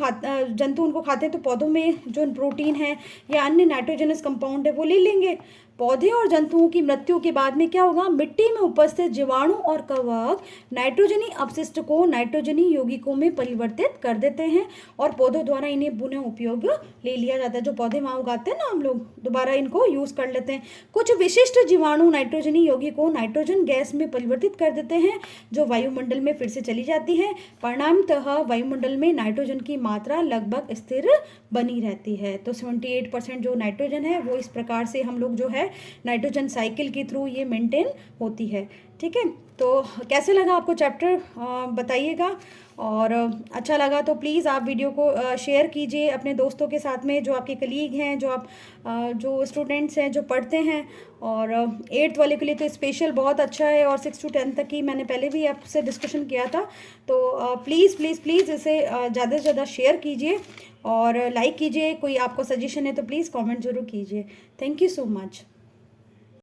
जंतु उनको खाते हैं तो पौधों में जो प्रोटीन है या अन्य नाइट्रोजनस कंपाउंड है वो ले लेंगे। पौधे और जंतुओं की मृत्यु के बाद में क्या होगा, मिट्टी में उपस्थित जीवाणु और कवक नाइट्रोजनी अपशिष्ट को नाइट्रोजनी यौगिकों में परिवर्तित कर देते हैं और पौधों द्वारा इन्हें पुनः उपयोग ले लिया जाता है। जो पौधे वहाँ उगाते हैं ना, हम लोग दोबारा इनको यूज कर लेते हैं। कुछ विशिष्ट जीवाणु नाइट्रोजनी यौगिकों नाइट्रोजन गैस में परिवर्तित कर देते हैं जो वायुमंडल में फिर से चली जाती है। परिणामतः वायुमंडल में नाइट्रोजन की मात्रा लगभग स्थिर बनी रहती है। तो 78% जो नाइट्रोजन है वो इस प्रकार से हम लोग जो है नाइट्रोजन साइकिल के थ्रू ये मेंटेन होती है। ठीक है, तो कैसे लगा आपको चैप्टर बताइएगा, और अच्छा लगा तो प्लीज़ आप वीडियो को शेयर कीजिए अपने दोस्तों के साथ में, जो आपके कलीग हैं, जो आप जो स्टूडेंट्स हैं जो पढ़ते हैं। और 8th वाले के लिए तो स्पेशल बहुत अच्छा है, और 6 to 10 तक की मैंने पहले भी आपसे डिस्कशन किया था। तो प्लीज़ प्लीज़ प्लीज़ इसे ज़्यादा से ज़्यादा शेयर कीजिए और लाइक कीजिए। कोई आपको सजेशन है तो प्लीज़ कमेंट ज़रूर कीजिए। Thank you so much.